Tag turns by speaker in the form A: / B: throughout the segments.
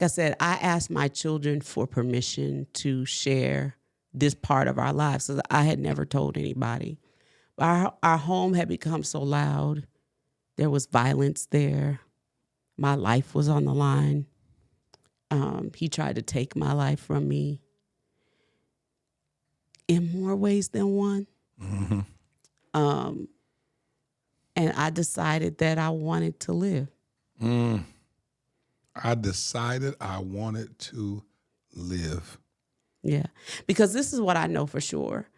A: I said, I asked my children for permission to share this part of our lives because I had never told anybody. Our home had become so loud. There was violence there. My life was on the line. He tried to take my life from me in more ways than one.
B: Mm-hmm.
A: And I decided that I wanted to live.
B: I decided I wanted to live.
A: Yeah, because this is what I know for sure.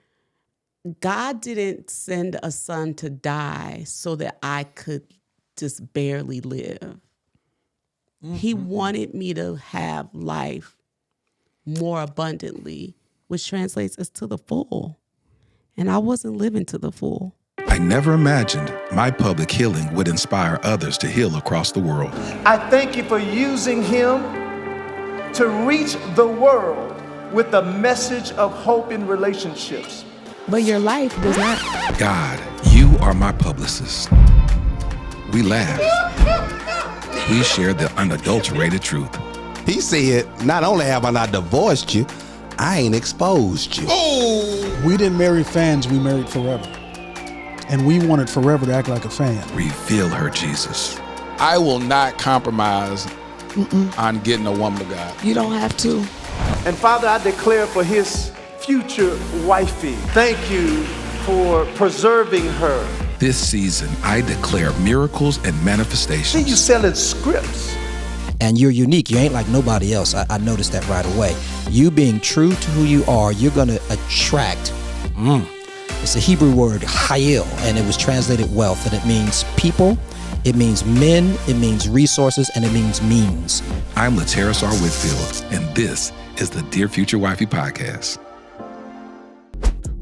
A: God didn't send a son to die so that I could just barely live. Mm-hmm. He wanted me to have life more abundantly, which translates us to the full. And I wasn't living to the full.
C: I never imagined my public healing would inspire others to heal across the world.
D: I thank you for using him to reach the world with a message of hope in relationships.
A: But your life does not.
C: God, you are my publicist. We laughed. We shared the unadulterated truth.
E: He said, not only have I not divorced you, I ain't exposed you.
B: Oh!
F: We didn't marry fans, we married forever. And we wanted forever to act like a fan.
C: Reveal her, Jesus.
B: I will not compromise on getting a woman of God.
A: You don't have to.
D: And Father, I declare for his future wifey, thank you for preserving her.
C: This season, I declare miracles and manifestations.
D: See you selling scripts.
G: And you're unique. You ain't like nobody else. I noticed that right away. You being true to who you are, you're going to attract. It's a Hebrew word, hayil, and it was translated wealth, and it means people, it means men, it means resources, and it means means.
C: I'm Lateris R. Whitfield, and this is the Dear Future Wifey podcast.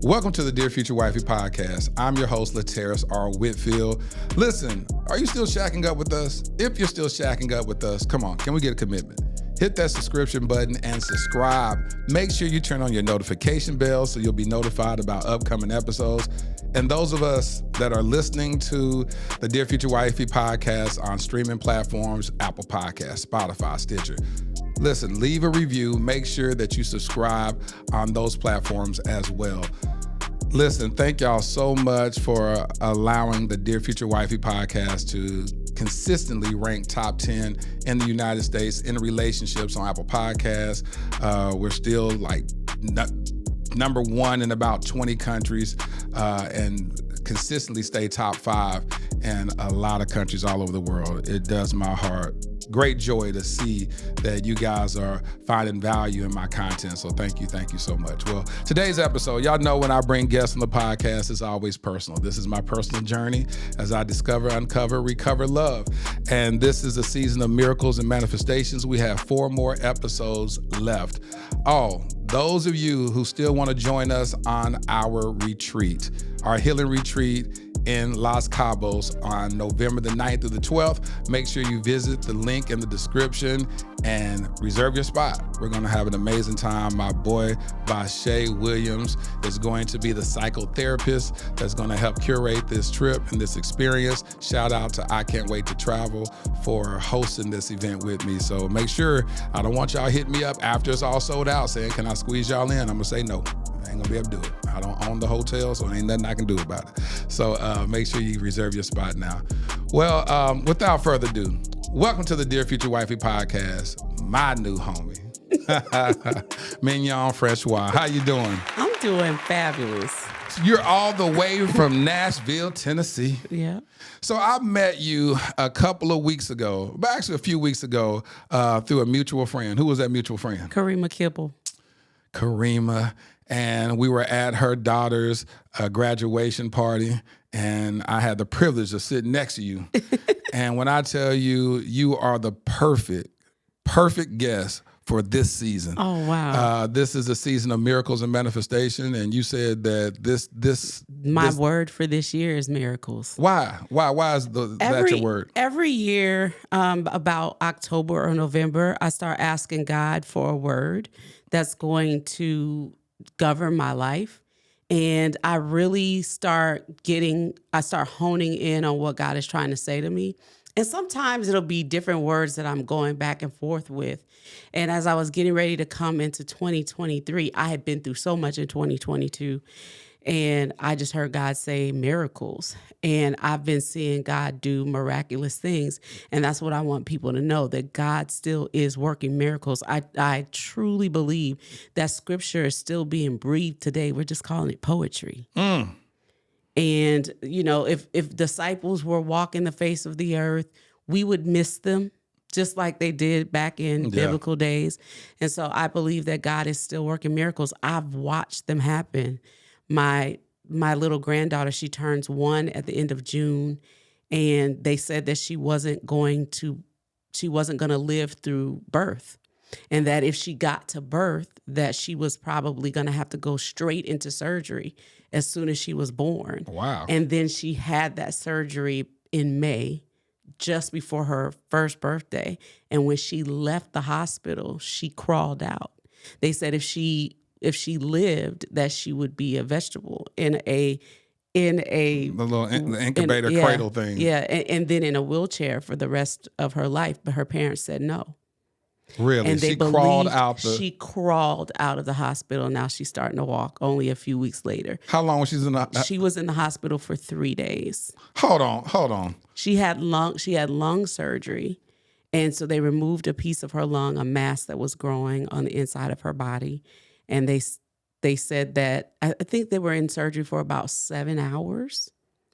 B: Welcome to the Dear Future Wifey podcast. I'm your host, Lateris R. Whitfield. Listen, are you still shacking up with us? If you're still shacking up with us, come on, can we get a commitment? Hit that subscription button and subscribe. Make sure you turn on your notification bell so you'll be notified about upcoming episodes. And those of us that are listening to the Dear Future Wifey podcast on streaming platforms, Apple Podcasts, Spotify, Stitcher, listen, leave a review. Make sure that you subscribe on those platforms as well. Listen, thank y'all so much for allowing the Dear Future Wifey podcast to consistently rank top 10 in the United States in relationships on Apple Podcasts. We're still like number one in about 20 countries and consistently stay top 5 in a lot of countries all over the world. It does my heart great joy to see that you guys are finding value in my content. So thank you so much. Well, today's episode, y'all know when I bring guests on the podcast, it's always personal. This is my personal journey as I discover, uncover, recover love. And this is a season of miracles and manifestations. We have 4 more episodes left. Oh, those of you who still want to join us on our retreat, our healing retreat in Los Cabos on November the 9th through the 12th. Make sure you visit the link in the description and reserve your spot. We're going to have an amazing time. My boy, Vashay Williams, is going to be the psychotherapist that's going to help curate this trip and this experience. Shout out to I Can't Wait to Travel for hosting this event with me. So make sure, I don't want y'all hitting me up after it's all sold out saying, can I squeeze y'all in? I'm going to say no. I ain't gonna be able to do it. I don't own the hotel, so ain't nothing I can do about it. So make sure you reserve your spot now. Well, without further ado, welcome to the Dear Future Wifey podcast, my new homie, Mignon Francois. How you doing?
A: I'm doing fabulous.
B: You're all the way from Nashville, Tennessee.
A: Yeah.
B: So I met you a couple of weeks ago, but actually a few weeks ago, through a mutual friend. Who was that mutual friend?
A: Karima Kibble.
B: Karima. And we were at her daughter's graduation party, and I had the privilege of sitting next to you. And when I tell you, you are the perfect guest for this season.
A: Oh, wow.
B: This is a season of miracles and manifestation, and you said that this
A: word for this year is miracles.
B: Why is that your word?
A: Every year, about October or November, I start asking God for a word that's going to govern my life. And I really start honing in on what God is trying to say to me. And sometimes it'll be different words that I'm going back and forth with. And as I was getting ready to come into 2023, I had been through so much in 2022. And I just heard God say miracles. And I've been seeing God do miraculous things. And that's what I want people to know, that God still is working miracles. I truly believe that scripture is still being breathed today. We're just calling it poetry. And, you know, if disciples were walking the face of the earth, we would miss them just like they did back in biblical days. And so I believe that God is still working miracles. I've watched them happen. My little granddaughter, she turns 1 at the end of June, and they said that she wasn't going to live through birth. And that if she got to birth, that she was probably going to have to go straight into surgery as soon as she was born.
B: Wow.
A: And then she had that surgery in May, just before her first birthday. And when she left the hospital, she crawled out. They said if she lived, that she would be a vegetable in a the
B: little incubator cradle thing.
A: Yeah, and then in a wheelchair for the rest of her life. But her parents said no.
B: Really?
A: And they
B: she crawled
A: believed
B: out
A: she crawled out of the hospital. Now she's starting to walk only a few weeks later.
B: How long was she in the
A: She was in the hospital for 3 days.
B: Hold on.
A: She had lung surgery. And so they removed a piece of her lung, a mass that was growing on the inside of her body. And they said that, I think they were in surgery for about 7 hours.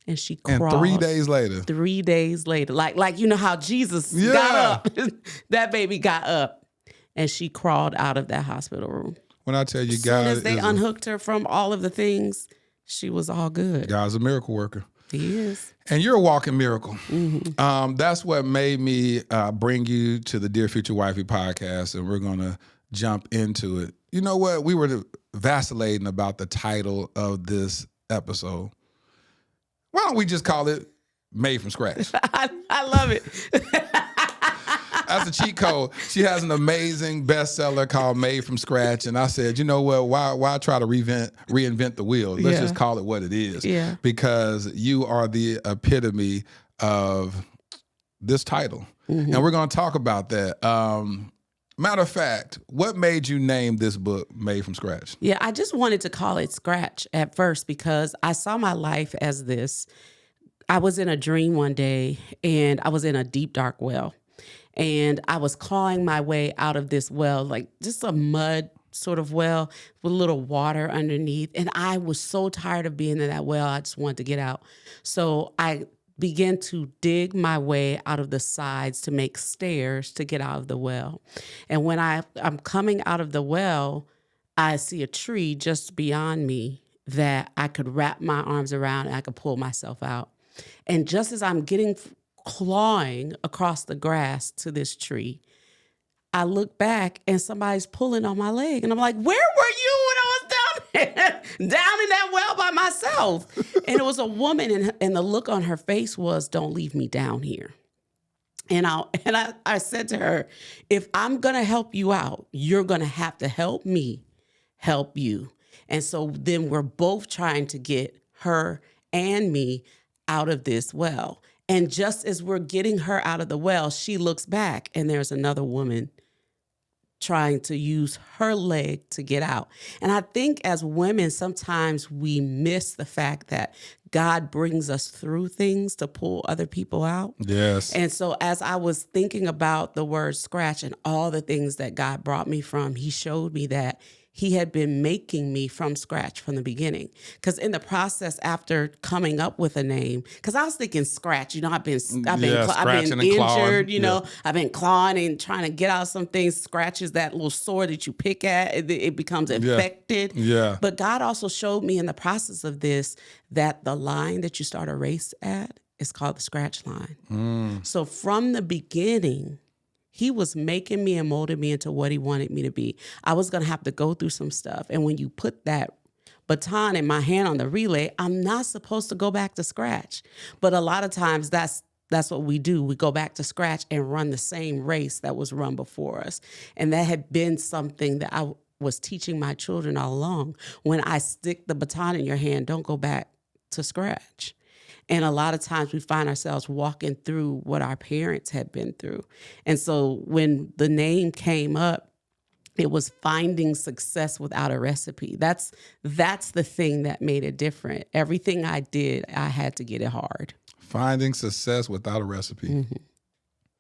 A: And she crawled.
B: And 3 days later.
A: 3 days later. Like you know how Jesus got up. That baby got up. And she crawled out of that hospital room.
B: When I tell you,
A: As soon as they unhooked her from all of the things, she was all good.
B: God's a miracle worker.
A: He is.
B: And you're a walking miracle. That's what made me bring you to the Dear Future Wifey podcast, and we're going to jump into it. You know what? We were vacillating about the title of this episode. Why don't we just call it Made from Scratch?
A: I love it.
B: That's a cheat code. She has an amazing bestseller called Made from Scratch. And I said, you know what? Why try to reinvent the wheel? Let's just call it what it is.
A: Yeah.
B: Because you are the epitome of this title. And we're going to talk about that. Matter of fact, what made you name this book Made from Scratch?
A: Yeah, I just wanted to call it Scratch at first because I saw my life as this. I was in a dream one day and I was in a deep, dark well. And I was clawing my way out of this well, like just a mud sort of well with a little water underneath. And I was so tired of being in that well, I just wanted to get out. So I began to dig my way out of the sides to make stairs to get out of the well. And when I'm coming out of the well, I see a tree just beyond me that I could wrap my arms around and I could pull myself out. And just as I'm clawing across the grass to this tree, I look back and somebody's pulling on my leg. And I'm like, where were you when I was down there? Down in that well by myself. And it was a woman, and the look on her face was, don't leave me down here. And I said to her, if I'm going to help you out, you're going to have to help me help you. And so then we're both trying to get her and me out of this well. And just as we're getting her out of the well, she looks back and there's another woman trying to use her leg to get out. And I think as women, sometimes we miss the fact that God brings us through things to pull other people out.
B: Yes.
A: And so as I was thinking about the word scratch and all the things that God brought me from, he showed me that he had been making me from scratch from the beginning. Because in the process, after coming up with a name, because I was thinking scratch, I've been injured, I've been clawing and trying to get out some things. Scratch is that little sore that you pick at, it becomes infected.
B: Yeah.
A: But God also showed me in the process of this that the line that you start a race at is called the scratch line. So from the beginning, he was making me and molding me into what he wanted me to be. I was going to have to go through some stuff. And when you put that baton in my hand on the relay, I'm not supposed to go back to scratch. But a lot of times that's what we do. We go back to scratch and run the same race that was run before us. And that had been something that I was teaching my children all along. When I stick the baton in your hand, don't go back to scratch. And a lot of times we find ourselves walking through what our parents had been through. And so when the name came up, it was finding success without a recipe. That's the thing that made it different. Everything I did, I had to get it hard.
B: Finding success without a recipe.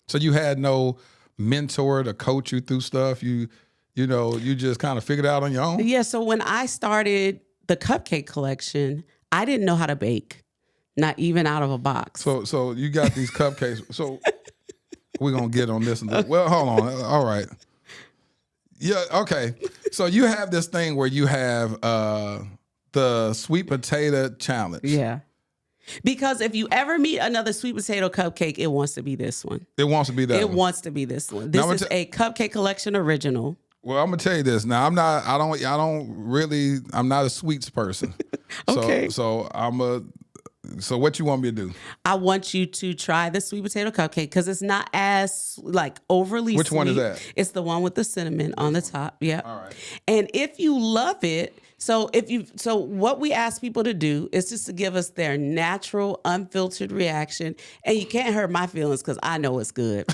B: So you had no mentor to coach you through stuff. You just kind of figured it out on your own.
A: Yeah. So when I started the Cupcake collection, I didn't know how to bake, not even out of a box.
B: So you got these cupcakes. So we're gonna get on this. Well, hold on. All right. Yeah. Okay. So you have this thing where you have the sweet potato challenge.
A: Yeah. Because if you ever meet another sweet potato cupcake, it wants to be this one.
B: It wants to be that.
A: It
B: one.
A: wants to be this one. This is a Cupcake Collection original.
B: Well, I'm gonna tell you this. Now, I'm not a sweets person.
A: Okay.
B: So what you want me to do?
A: I want you to try the sweet potato cupcake because it's not as overly
B: Which
A: sweet.
B: one is that?
A: It's the one with the cinnamon on the top. Yeah.
B: All right.
A: And if you love it, so what we ask people to do is just to give us their natural, unfiltered reaction. And you can't hurt my feelings because I know it's good.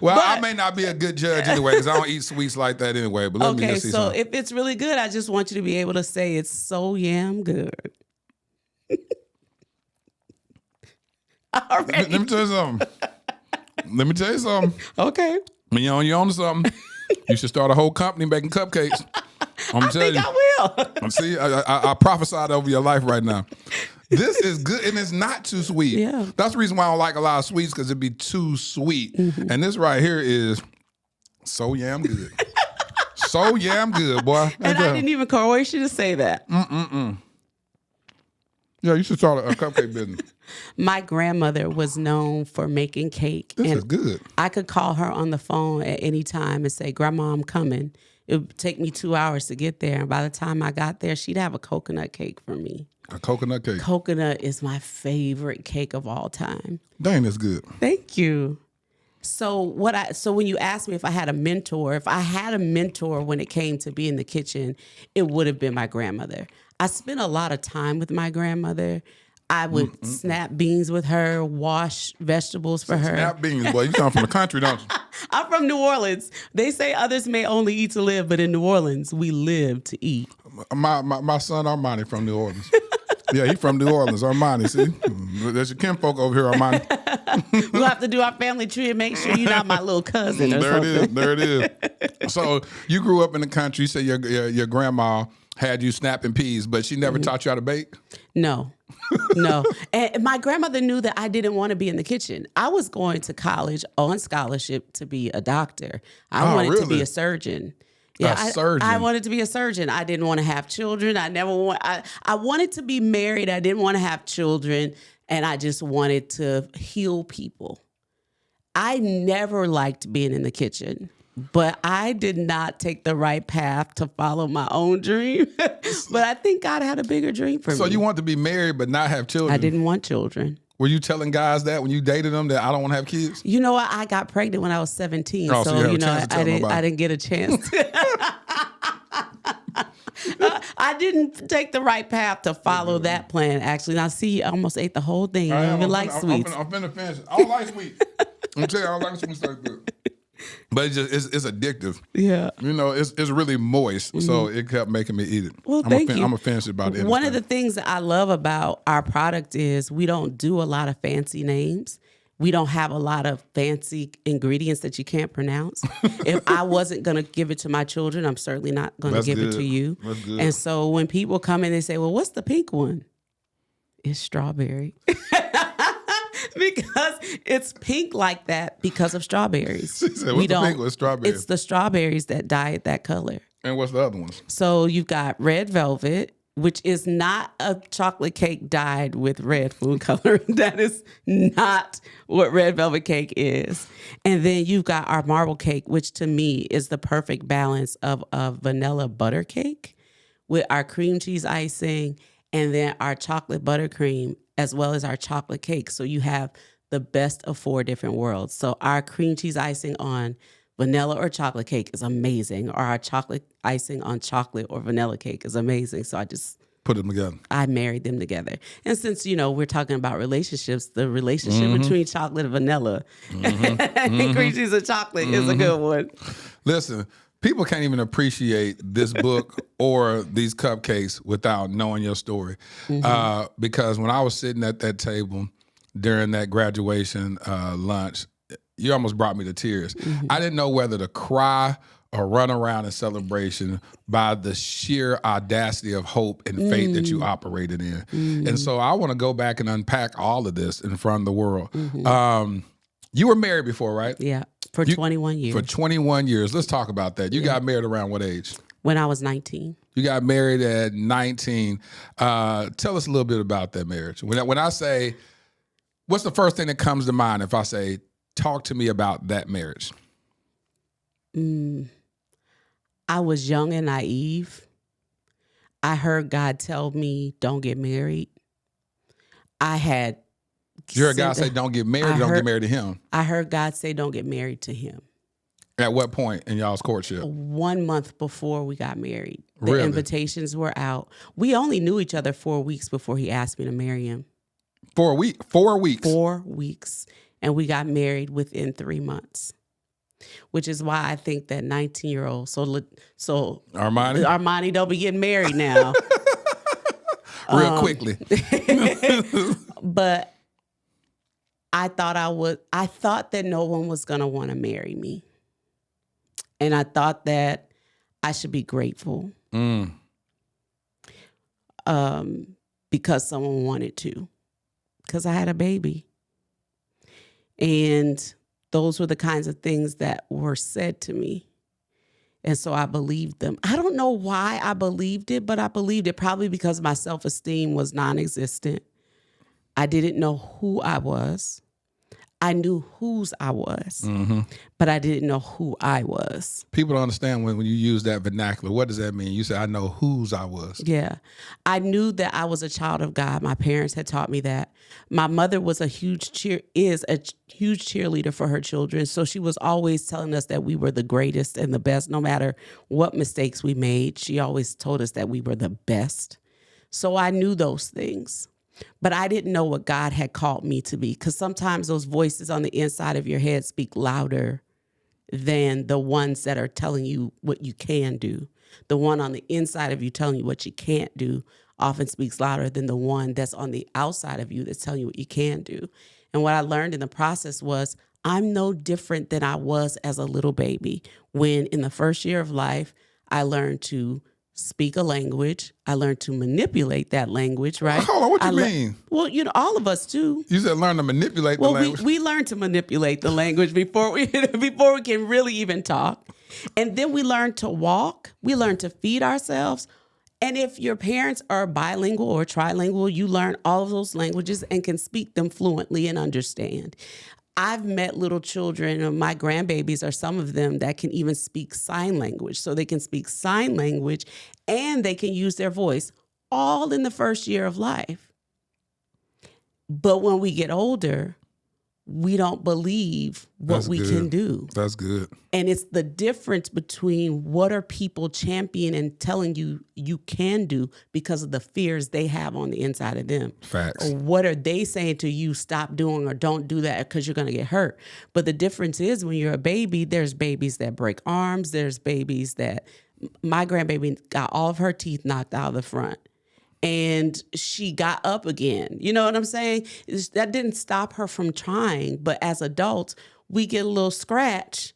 B: Well, I may not be a good judge anyway because I don't eat sweets like that anyway. But let me just see
A: so
B: something.
A: if it's really good, I just want you to be able to say it's so yam good. Already.
B: Let me tell you something.
A: Okay.
B: Mignon, you on to something. You should start a whole company making cupcakes. I'm telling you.
A: I will.
B: See, I prophesied over your life right now. This is good, and it's not too sweet.
A: Yeah.
B: That's the reason why I don't like a lot of sweets, because it'd be too sweet. And this right here is so yam good. So yam good, boy.
A: And I didn't even coerce you to say that.
B: Yeah, you should start a cupcake business.
A: My grandmother was known for making cake.
B: This
A: and
B: is good.
A: I could call her on the phone at any time and say, Grandma, I'm coming. It would take me 2 hours to get there. And by the time I got there, she'd have a coconut cake for me.
B: A coconut cake.
A: Coconut is my favorite cake of all time.
B: Dang, that's good.
A: Thank you. So when you asked me if I had a mentor when it came to being in the kitchen, it would have been my grandmother. I spent a lot of time with my grandmother. I would snap beans with her, wash vegetables for her.
B: Snap beans, boy. You come from the country, don't you?
A: I'm from New Orleans. They say others may only eat to live, but in New Orleans, we live to eat.
B: My son Armani from New Orleans. Yeah, he from New Orleans. Armani, see? There's your kinfolk over here, Armani.
A: We'll have to do our family tree and make sure you're not my little cousin or something.
B: There it is. So you grew up in the country. You say your grandma had you snapping peas, but she never taught you how to bake?
A: No. And my grandmother knew that I didn't want to be in the kitchen. I was going to college on scholarship to be a doctor. I wanted to be a surgeon. Yeah,
B: surgeon.
A: I wanted to be a surgeon. I didn't want to have children. I wanted to be married. I didn't want to have children. And I just wanted to heal people. I never liked being in the kitchen. But I did not take the right path to follow my own dream. But I think God had a bigger dream for me.
B: So you want to be married but not have children?
A: I didn't want children.
B: Were you telling guys that when you dated them that I don't want to have kids?
A: You know what? I got pregnant when I was 17.
B: Oh,
A: so
B: you had a chance to tell nobody.
A: I didn't get a chance. I didn't take the right path to follow that plan, actually. Now, see, I almost ate the whole thing. I don't even like sweets.
B: I'm finna finish. I don't like sweets. I'm telling you, I don't like sweets like that. But it's addictive.
A: Yeah.
B: You know, it's really moist. So it kept making me eat it.
A: Well, thank you.
B: I'm going to finish it about the end.
A: One of the things that I love about our product is we don't do a lot of fancy names. We don't have a lot of fancy ingredients that you can't pronounce. If I wasn't going to give it to my children, I'm certainly not going to give it to you.
B: That's good.
A: And so when people come in, they say, well, what's the pink one? It's strawberry. Because it's pink like that because of strawberries.
B: She said, what's the pink with strawberries?
A: It's the strawberries that dyed that color.
B: And what's the other ones?
A: So you've got red velvet, which is not a chocolate cake dyed with red food coloring. That is not what red velvet cake is. And then you've got our marble cake, which to me is the perfect balance of a vanilla butter cake with our cream cheese icing and then our chocolate buttercream as well as our chocolate cake. So you have the best of 4 different worlds. So our cream cheese icing on vanilla or chocolate cake is amazing, or our chocolate icing on chocolate or vanilla cake is amazing. So I just
B: Put them together.
A: I married them together. And since, we're talking about relationships, the relationship between chocolate and vanilla and cream cheese and chocolate is a good one.
B: Listen, people can't even appreciate this book or these cupcakes without knowing your story. Because when I was sitting at that table during that graduation lunch, you almost brought me to tears. I didn't know whether to cry or run around in celebration by the sheer audacity of hope and faith that you operated in. And so I want to go back and unpack all of this in front of the world. You were married before, right?
A: Yeah, for 21 years.
B: For 21 years. Let's talk about that. You got married around what age?
A: When I was 19.
B: You got married at 19. Tell us a little bit about that marriage. When I say, what's the first thing that comes to mind if I say, talk to me about that marriage?
A: I was young and naive. I heard God tell me, don't get married. I had...
B: You heard God say, don't get married, don't get married to him.
A: I heard God say, don't get married to him.
B: At what point in y'all's courtship?
A: 1 month before we got married. The
B: Really?
A: invitations were out. We only knew each other 4 weeks before he asked me to marry him.
B: 4 weeks? 4 weeks?
A: 4 weeks. And we got married within 3 months. Which is why I think that 19-year-old, so Armani don't be getting married now.
B: Real quickly.
A: But I thought that no one was going to want to marry me. And I thought that I should be grateful. Because someone wanted to. Because I had a baby. And those were the kinds of things that were said to me. And so I believed them. I don't know why I believed it, but I believed it probably because my self-esteem was non-existent. I didn't know who I was. I knew whose I was, but I didn't know who I was.
B: People don't understand when you use that vernacular. What does that mean? You say, I know whose I was.
A: Yeah. I knew that I was a child of God. My parents had taught me that. My mother was a huge cheerleader for her children. So she was always telling us that we were the greatest and the best. No matter what mistakes we made, she always told us that we were the best. So I knew those things. But I didn't know what God had called me to be, because sometimes those voices on the inside of your head speak louder than the ones that are telling you what you can do. The one on the inside of you telling you what you can't do often speaks louder than the one that's on the outside of you that's telling you what you can do. And what I learned in the process was I'm no different than I was as a little baby when in the first year of life, I learned to speak a language. I learned to manipulate that language, right?
B: Hold on, what you mean?
A: Well, all of us do.
B: You said learn to manipulate the language.
A: We learn to manipulate the language before we can really even talk. And then we learn to walk. We learn to feed ourselves. And if your parents are bilingual or trilingual, you learn all of those languages and can speak them fluently and understand. I've met little children, and my grandbabies are some of them that can even speak sign language. So they can speak sign language and they can use their voice all in the first year of life. But when we get older, we don't believe what we can do.
B: That's good.
A: And it's the difference between what are people championing and telling you you can do because of the fears they have on the inside of them.
B: Facts.
A: Or what are they saying to you, stop doing or don't do that because you're going to get hurt. But the difference is when you're a baby, there's babies that break arms. There's babies that, my grandbaby got all of her teeth knocked out of the front. And she got up again. You know what I'm saying? That didn't stop her from trying. But as adults, we get a little scratch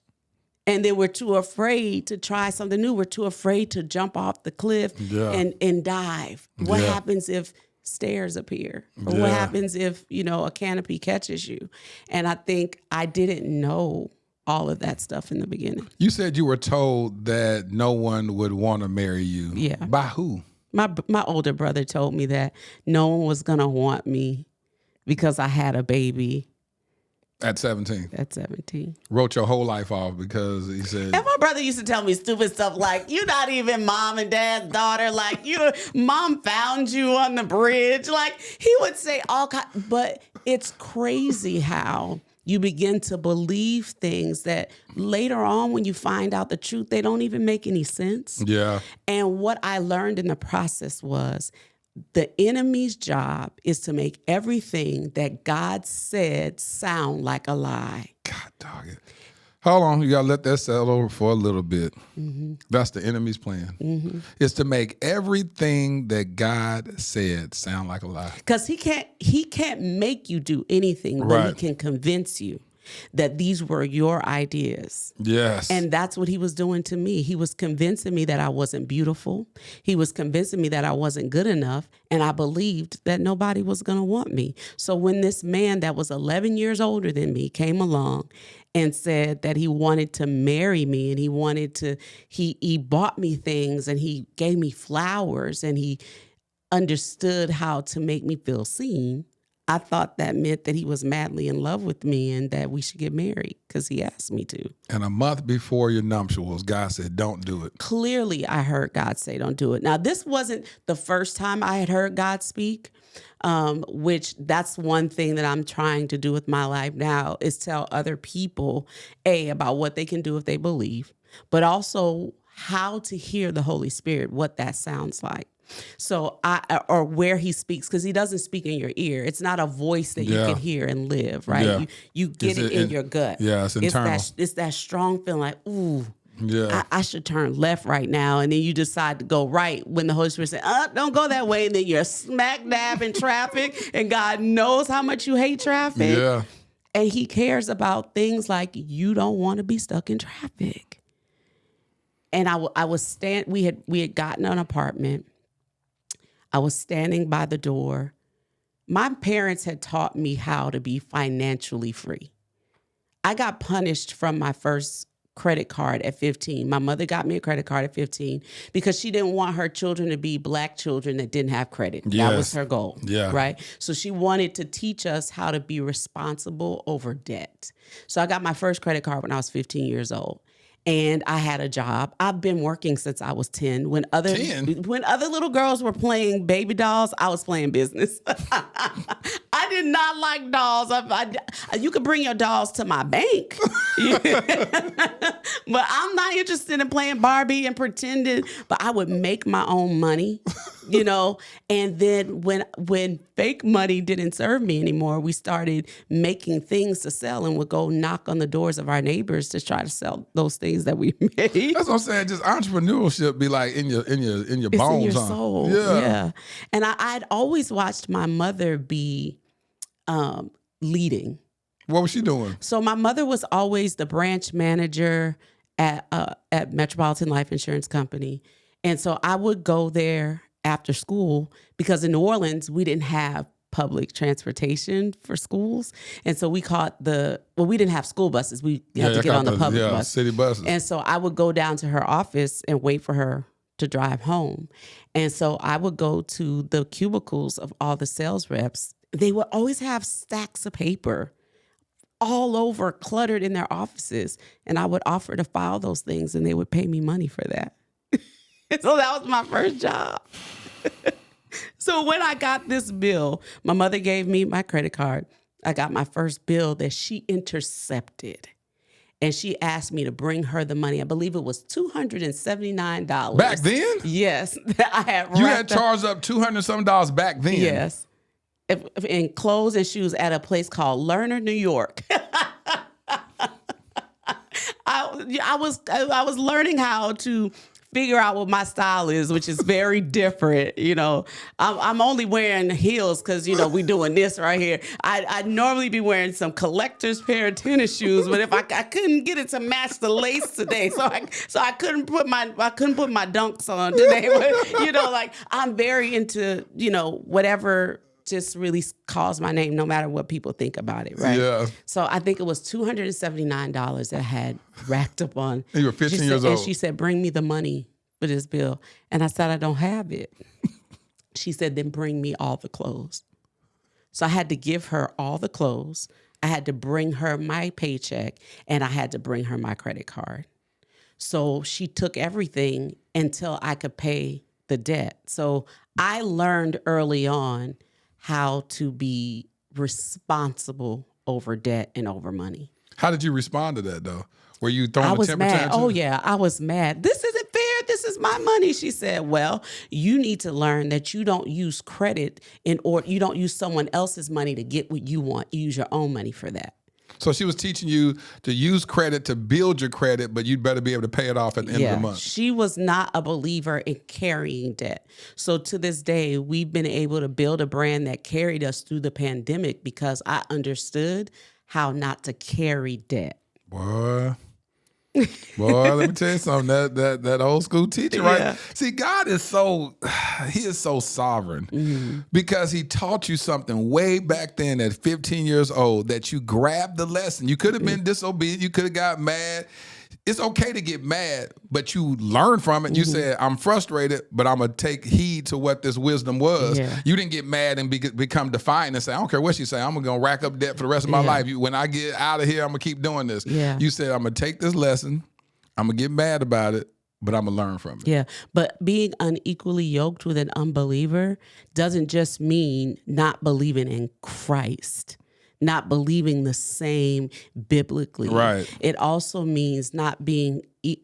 A: and then we're too afraid to try something new. We're too afraid to jump off the cliff and dive. What happens if stairs appear? Or what happens if, a canopy catches you? And I think I didn't know all of that stuff in the beginning.
B: You said you were told that no one would want to marry you.
A: Yeah.
B: By who?
A: My older brother told me that no one was going to want me because I had a baby.
B: At 17?
A: At 17.
B: Wrote your whole life off because he said...
A: And my brother used to tell me stupid stuff like, you're not even mom and dad's daughter. Like, mom found you on the bridge. Like, he would say all kinds. But it's crazy how you begin to believe things that later on when you find out the truth, they don't even make any sense.
B: Yeah.
A: And what I learned in the process was The enemy's job is to make everything that God said sound like a lie.
B: God dog it. Hold on, you gotta let that settle over for a little bit. That's the enemy's plan. It's to make everything that God said sound like a lie.
A: Because he can't make you do anything, but he can convince you that these were your ideas.
B: Yes.
A: And that's what he was doing to me. He was convincing me that I wasn't beautiful. He was convincing me that I wasn't good enough. And I believed that nobody was going to want me. So when this man that was 11 years older than me came along and said that he wanted to marry me, and he bought me things, and he gave me flowers, and he understood how to make me feel seen, I thought that meant that he was madly in love with me and that we should get married because he asked me to.
B: And a month before your nuptials, God said, don't do it.
A: Clearly, I heard God say, don't do it. Now, this wasn't the first time I had heard God speak, which that's one thing that I'm trying to do with my life now is tell other people, about what they can do if they believe, but also how to hear the Holy Spirit, what that sounds like. So or where he speaks, because he doesn't speak in your ear. It's not a voice that you can hear and live, right?
B: Yeah.
A: You get it in your gut.
B: Yeah, it's internal.
A: It's that strong feeling like, ooh,
B: yeah,
A: I should turn left right now. And then you decide to go right when the Holy Spirit says, don't go that way. And then you're smack dab in traffic, and God knows how much you hate traffic.
B: Yeah.
A: And he cares about things like you don't want to be stuck in traffic. And we had gotten an apartment. I was standing by the door. My parents had taught me how to be financially free. I got punished from my first credit card at 15. My mother got me a credit card at 15 because she didn't want her children to be black children that didn't have credit.
B: Yes.
A: That was her goal,
B: Yeah.
A: right? So she wanted to teach us how to be responsible over debt. So I got my first credit card when I was 15 years old. And I had a job. I've been working since I was 10. When other little girls were playing baby dolls, I was playing business. I did not like dolls. You could bring your dolls to my bank. But I'm not interested in playing Barbie and pretending. But I would make my own money, And then when fake money didn't serve me anymore, we started making things to sell and would go knock on the doors of our neighbors to try to sell those things that we made.
B: That's what I'm saying. Just entrepreneurship be like in your bones,
A: it's in your
B: huh?
A: soul. Yeah. And I'd always watched my mother be leading.
B: What was she doing?
A: So my mother was always the branch manager at Metropolitan Life Insurance Company. And so I would go there after school because in New Orleans, we didn't have public transportation for schools. And so we we didn't have school buses. We had to get on the public bus.
B: City buses.
A: And so I would go down to her office and wait for her to drive home. And so I would go to the cubicles of all the sales reps. They would always have stacks of paper all over, cluttered in their offices. And I would offer to file those things, and they would pay me money for that. So that was my first job. So when I got this bill, my mother gave me my credit card. I got my first bill that she intercepted. And she asked me to bring her the money. I believe it was $279.
B: Back then?
A: Yes.
B: You had charged up $200-something back then?
A: Yes. In clothes and shoes at a place called Lerner, New York. I was learning how to figure out what my style is, which is very different. I'm only wearing heels because, we doing this right here. I'd normally be wearing some collector's pair of tennis shoes, but if I couldn't get it to match the lace today, so I couldn't put my dunks on today. But, I'm very into, whatever just really calls my name, no matter what people think about it, right?
B: Yeah.
A: So I think it was $279 that I had racked up on.
B: And you were 15 years old.
A: And she said, bring me the money for this bill. And I said, I don't have it. She said, then bring me all the clothes. So I had to give her all the clothes. I had to bring her my paycheck, and I had to bring her my credit card. So she took everything until I could pay the debt. So I learned early on how to be responsible over debt and over money.
B: How did you respond to that, though? Were you throwing
A: I
B: a
A: was
B: temper
A: mad.
B: tantrum?
A: Oh, yeah, I was mad. This isn't fair. this is my money. She said, well, you need to learn that you don't use credit you don't use someone else's money to get what you want. You use your own money for that.
B: So she was teaching you to use credit to build your credit, but you'd better be able to pay it off at the end of the month.
A: She was not a believer in carrying debt. So to this day, we've been able to build a brand that carried us through the pandemic because I understood how not to carry debt.
B: Boy, let me tell you something. That old school teacher, right?
A: Yeah.
B: See, God is he is so sovereign because he taught you something way back then at 15 years old that you grabbed the lesson. You could have been disobedient. You could have got mad. It's okay to get mad, but you learn from it. You said, I'm frustrated, but I'm going to take heed to what this wisdom was.
A: Yeah.
B: You didn't get mad and become defiant and say, I don't care what she say. I'm going to rack up debt for the rest of my life. When I get out of here, I'm going to keep doing this.
A: Yeah.
B: You said, I'm going to take this lesson. I'm going to get mad about it, but I'm going to learn from it.
A: Yeah, but being unequally yoked with an unbeliever doesn't just mean not believing in Christ, not believing the same biblically.
B: Right.
A: It also means not being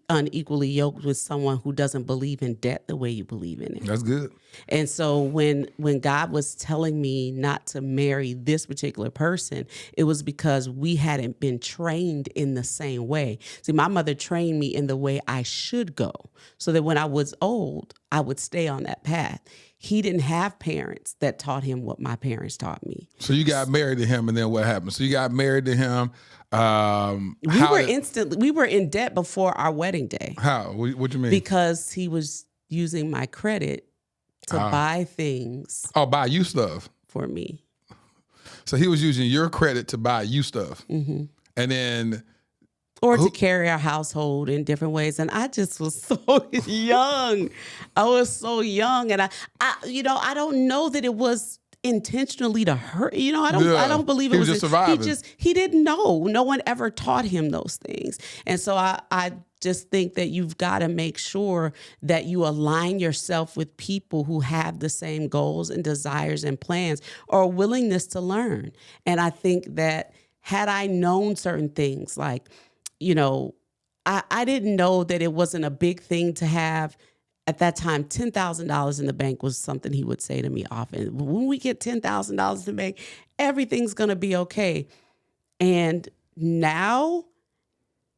A: unequally yoked with someone who doesn't believe in debt the way you believe in it.
B: That's good.
A: And so when God was telling me not to marry this particular person, it was because we hadn't been trained in the same way. See, my mother trained me in the way I should go so that when I was old, I would stay on that path. He didn't have parents that taught him what my parents taught me.
B: So you got married to him, and then what happened? So you got married to him.
A: We were in debt before our wedding day.
B: How? What do you mean?
A: Because he was using my credit to buy things.
B: Oh, buy you stuff.
A: For me.
B: So he was using your credit to buy you stuff. And then...
A: Or to carry our household in different ways. And I just was so young. I was so young. And I don't know that it was intentionally to hurt. I don't believe it
B: was just surviving.
A: He didn't know. No one ever taught him those things. And so I just think that you've got to make sure that you align yourself with people who have the same goals and desires and plans or a willingness to learn. And I think that had I known certain things like, I didn't know that it wasn't a big thing to have. At that time, $10,000 in the bank was something he would say to me often. When we get $10,000 in the bank, everything's going to be okay. And now,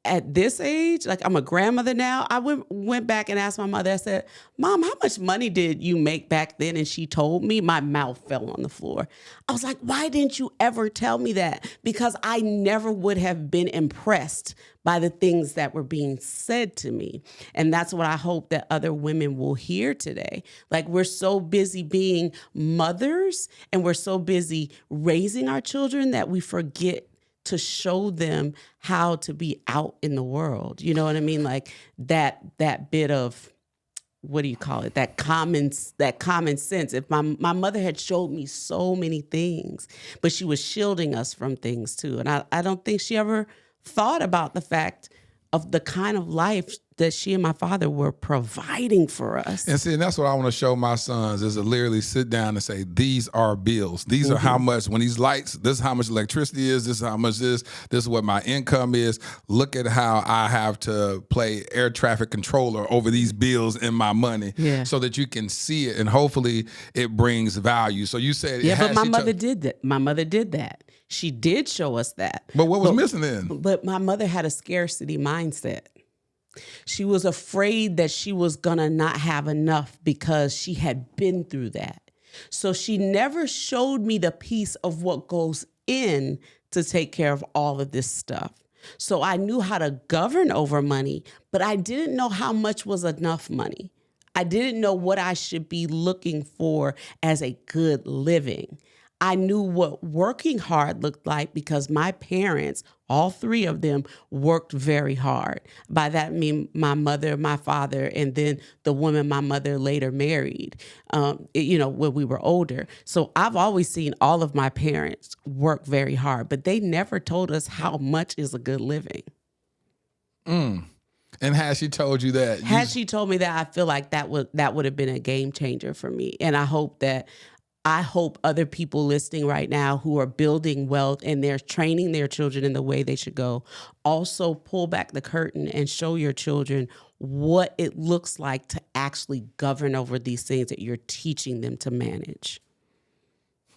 A: at this age, like I'm a grandmother now, I went back and asked my mother, I said, Mom, how much money did you make back then? And she told me. My mouth fell on the floor. I was like, why didn't you ever tell me that? Because I never would have been impressed by the things that were being said to me. And that's what I hope that other women will hear today. Like, we're so busy being mothers and we're so busy raising our children that we forget to show them how to be out in the world. You know what I mean? Like that bit of, what do you call it? That common sense. If my mother had showed me so many things, but she was shielding us from things too. And I don't think she ever thought about the fact of the kind of life that she and my father were providing for us.
B: And see, and that's what I want to show my sons is to literally sit down and say, these are bills. These are how much, when these lights, this is how much electricity is, this is how much this is what my income is. Look at how I have to play air traffic controller over these bills in my money so that you can see it. And hopefully it brings value. So you said,
A: but my mother did that. My mother did that. She did show us that.
B: But what was missing then?
A: But my mother had a scarcity mindset. She was afraid that she was gonna not have enough because she had been through that. So she never showed me the piece of what goes in to take care of all of this stuff. So I knew how to govern over money, but I didn't know how much was enough money. I didn't know what I should be looking for as a good living. I knew what working hard looked like because my parents, all three of them, worked very hard. By that I mean my mother, my father, and then the woman my mother later married, when we were older. So I've always seen all of my parents work very hard, but they never told us how much is a good living.
B: And had she told you that?
A: Had she told me that, I feel like that would have been a game changer for me. And I hope that I hope other people listening right now who are building wealth and they're training their children in the way they should go, also pull back the curtain and show your children what it looks like to actually govern over these things that you're teaching them to manage.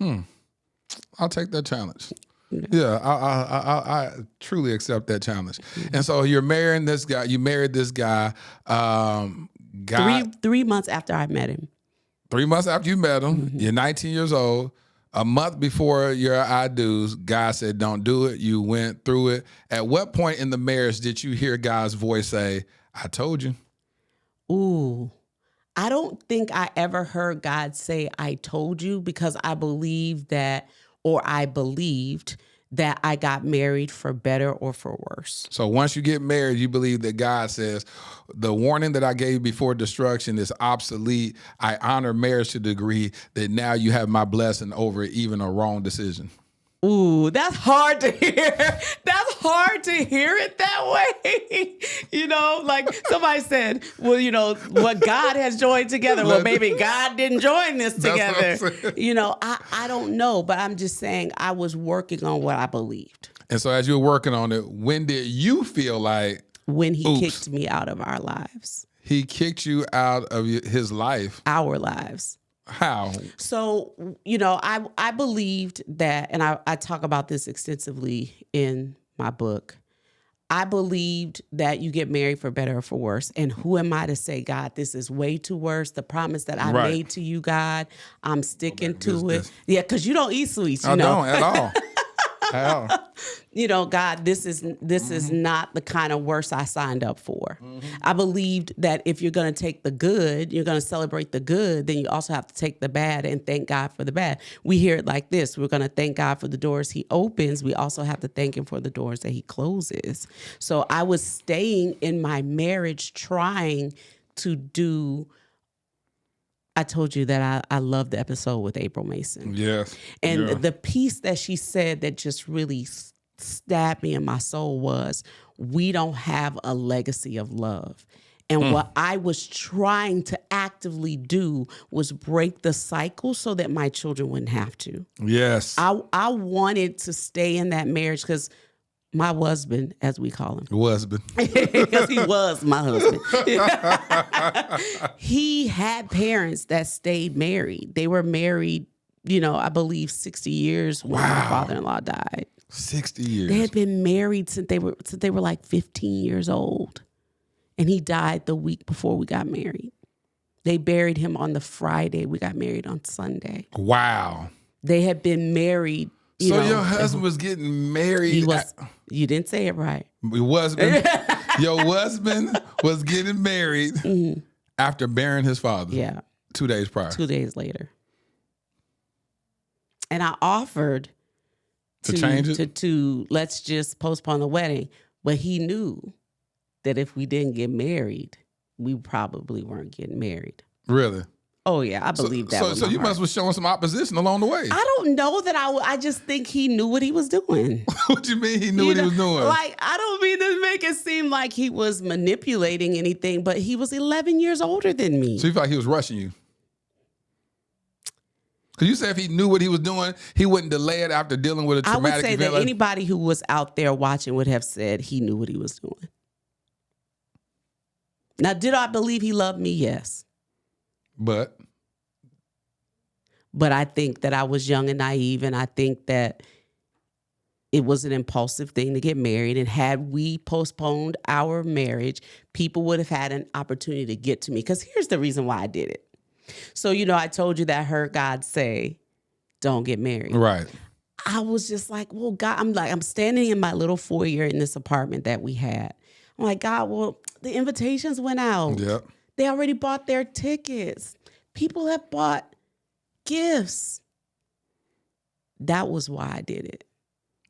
B: I'll take that challenge. Yeah, I truly accept that challenge. And so you're marrying this guy. You married this guy.
A: 3 months after I met him.
B: 3 months after you met him, you're 19 years old. A month before your I do's, God said, don't do it. You went through it. At what point in the marriage did you hear God's voice say, I told you?
A: Ooh, I don't think I ever heard God say, I told you, because I believed that I got married for better or for worse.
B: So once you get married, you believe that God says, the warning that I gave before destruction is obsolete. I honor marriage to the degree that now you have my blessing over even a wrong decision.
A: Ooh, that's hard to hear. That's hard to hear it that way. You know, like somebody said, well, you know, what God has joined together. Well, maybe God didn't join this together. You know, I don't know, but I'm just saying I was working on what I believed.
B: And so as you were working on it, when did you feel like?
A: When he kicked me out of our lives.
B: He kicked you out of his life?
A: Our lives.
B: How?
A: So, you know, I believed that, and I talk about this extensively in my book. I believed that you get married for better or for worse. And who am I to say, God, this is way too worse. The promise that I made to you, God, I'm sticking to it. Yeah, because you don't eat sweets, you know.
B: I don't at all.
A: You know, God, this is not the kind of worse I signed up for. I believed that if you're going to take the good, you're going to celebrate the good, then you also have to take the bad and thank God for the bad. We hear it like this. We're going to thank God for the doors he opens. We also have to thank him for the doors that he closes. So I was staying in my marriage trying to do. I told you that I love the episode with April Mason.
B: Yes.
A: And the piece that she said that just really stabbed me in my soul was, we don't have a legacy of love. And what I was trying to actively do was break the cycle so that my children wouldn't have to.
B: Yes.
A: I wanted to stay in that marriage because my husband, as we call him.
B: Husband.
A: Because he was my husband. He had parents that stayed married. They were married, you know, I believe 60 years when my father-in-law died.
B: 60 years.
A: They had been married since they were like 15 years old. And he died the week before we got married. They buried him on the Friday. We got married on Sunday.
B: Wow.
A: They had been married.
B: So your husband was getting married.
A: He was. You didn't say it right.
B: Your husband was getting married after burying his father.
A: Yeah.
B: 2 days prior.
A: 2 days later. And I offered
B: to change it?
A: To let's just postpone the wedding. But he knew that if we didn't get married, we probably weren't getting married.
B: Really?
A: Oh, yeah, I believe that.
B: So you must have shown some opposition along the way.
A: I don't know that I just think he knew what he was doing.
B: What you mean he knew what he was doing?
A: Like, I don't mean to make it seem like he was manipulating anything, but he was 11 years older than me.
B: So you felt like he was rushing you? Because you said if he knew what he was doing, he wouldn't delay it after dealing with a traumatic event.
A: I would say that anybody who was out there watching would have said he knew what he was doing. Now, did I believe he loved me? Yes. But I think that I was young and naive, and I think that it was an impulsive thing to get married. And had we postponed our marriage, people would have had an opportunity to get to me. Because here's the reason why I did it. So, you know, I told you that I heard God say, don't get married.
B: Right.
A: I was just like, well, God, I'm standing in my little foyer in this apartment that we had. I'm like, God, well, the invitations went out.
B: Yep.
A: They already bought their tickets. People have bought gifts. That was why I did it.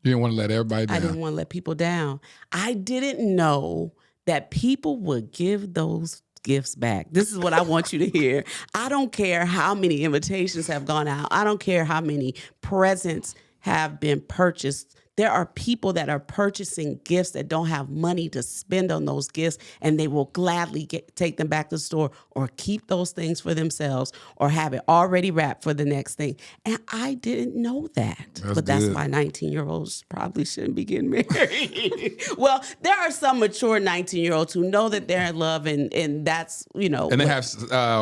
B: You didn't want to let everybody down.
A: I didn't want to let people down. I didn't know that people would give those gifts back. This is what I want you to hear. I don't care how many invitations have gone out. I don't care how many presents have been purchased. There are people that are purchasing gifts that don't have money to spend on those gifts, and they will gladly take them back to the store or keep those things for themselves or have it already wrapped for the next thing. And I didn't know that. That's why 19-year-olds probably shouldn't be getting married. Well, there are some mature 19-year-olds who know that they're in love, and that's, And
B: they have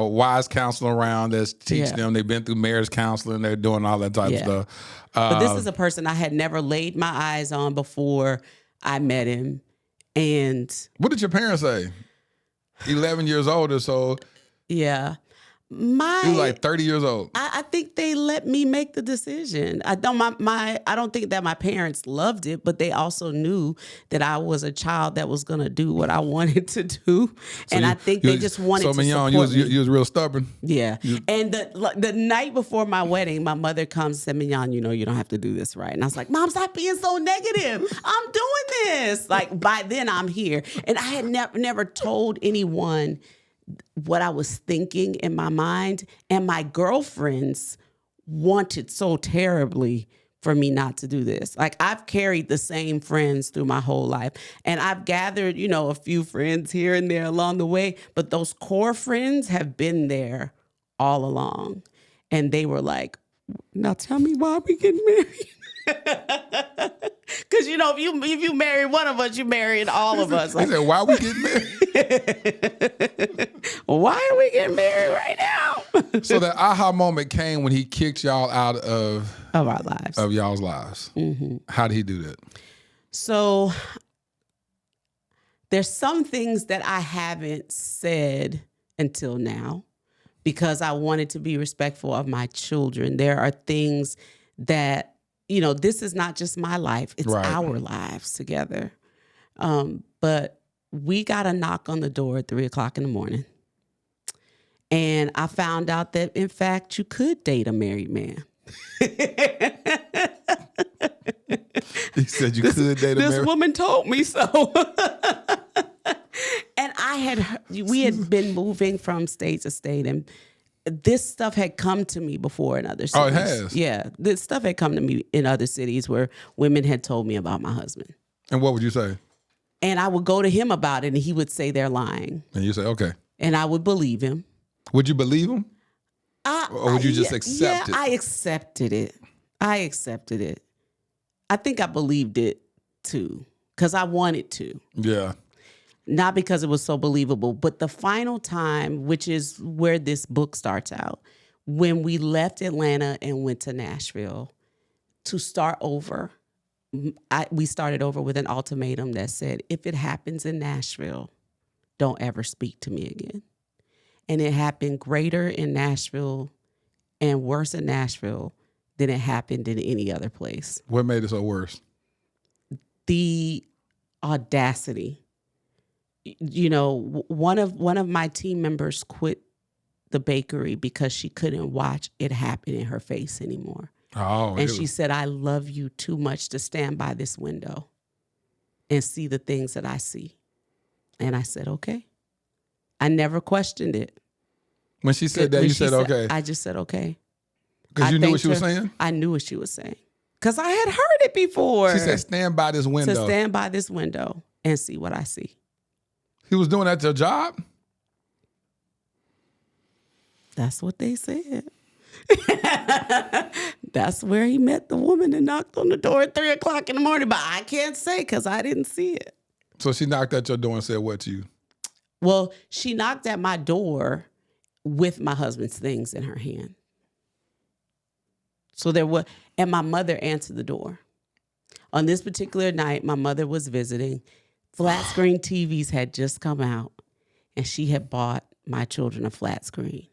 B: wise counselor around that's teaching them. They've been through marriage counseling. They're doing all that type of stuff.
A: But this is a person I had never laid my eyes on before I met him. And
B: what did your parents say? 11 years older, so
A: yeah.
B: He was like 30 years old.
A: I think they let me make the decision. I don't think that my parents loved it, but they also knew that I was a child that was going to do what I wanted to do. And I think they just wanted to support me.
B: You was real stubborn.
A: Yeah. And the night before my wedding, my mother comes and said, Mignon, you don't have to do this, right? And I was like, Mom, stop being so negative. I'm doing this. Like, by then I'm here. And I had never told anyone what I was thinking in my mind. And my girlfriends wanted so terribly for me not to do this. Like, I've carried the same friends through my whole life. And I've gathered, a few friends here and there along the way. But those core friends have been there all along. And they were like, now tell me why we getting married. Because, if you marry one of us, you married all of us.
B: Like, I said, why are we getting married?
A: Why are we getting married right now?
B: So the aha moment came when he kicked y'all out of
A: our lives.
B: Of y'all's lives. Mm-hmm. How did he do that?
A: So there's some things that I haven't said until now because I wanted to be respectful of my children. There are things that, this is not just my life. It's our lives together. But we got a knock on the door at 3:00 in the morning. And I found out that, in fact, you could date a married man.
B: He said you could date a married man?
A: This woman told me so. And we had been moving from state to state, and this stuff had come to me before in other cities.
B: Oh, it has?
A: Yeah. This stuff had come to me in other cities where women had told me about my husband.
B: And what would you say?
A: And I would go to him about it, and he would say they're lying.
B: And you say, okay.
A: And I would believe him.
B: Would you believe him? Or would you just accept it?
A: I accepted it. I think I believed it, too, because I wanted to.
B: Yeah.
A: Not because it was so believable, but the final time, which is where this book starts out, when we left Atlanta and went to Nashville to start over, we started over with an ultimatum that said, if it happens in Nashville, don't ever speak to me again. And it happened greater in Nashville and worse in Nashville than it happened in any other place.
B: What made it so worse?
A: The audacity. One of my team members quit the bakery because she couldn't watch it happen in her face anymore.
B: Oh,
A: and she said, I love you too much to stand by this window and see the things that I see. And I said, okay. I never questioned it.
B: When she said that, you said, okay.
A: I just said, okay.
B: Because you knew what she was saying?
A: I knew what she was saying. Because I had heard it before.
B: She said, stand by this window.
A: To stand by this window and see what I see.
B: He was doing that at your job?
A: That's what they said. That's where he met the woman and knocked on the door at 3:00 in the morning. But I can't say because I didn't see it.
B: So she knocked at your door and said what to you?
A: Well, she knocked at my door with my husband's things in her hand. So and my mother answered the door. On this particular night, my mother was visiting. Flat screen TVs had just come out, and she had bought my children a flat screen.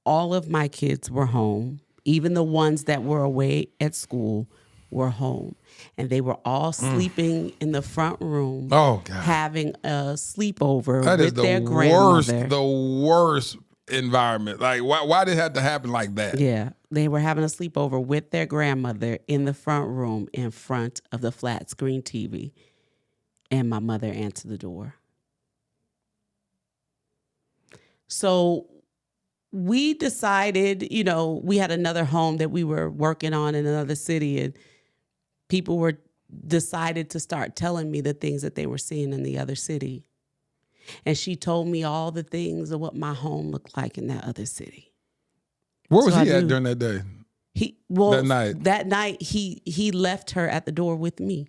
A: All of my kids were home. Even the ones that were away at school were home. And they were all sleeping in the front room, having a sleepover with their grandmother.
B: The worst environment. Like, why did it have to happen like that?
A: Yeah. They were having a sleepover with their grandmother in the front room in front of the flat screen TV. And my mother answered the door. So we decided, we had another home that we were working on in another city, and people were, decided to start telling me the things that they were seeing in the other city. And she told me all the things of what my home looked like in that other city.
B: Where was
A: So
B: he
A: I
B: at
A: knew.
B: during that day?
A: That night he left her at the door with me.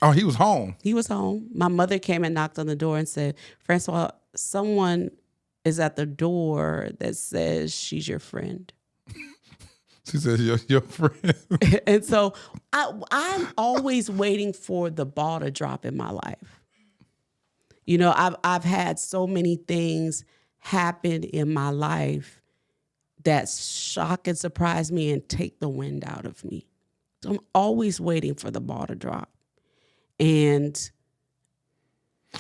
B: Oh, he was home.
A: He was home. My mother came and knocked on the door and said, Francois, someone is at the door that says she's your friend.
B: She said, your friend.
A: And so I'm always waiting for the ball to drop in my life. You know, I've had so many things happen in my life that shock and surprise me and take the wind out of me. So I'm always waiting for the ball to drop. And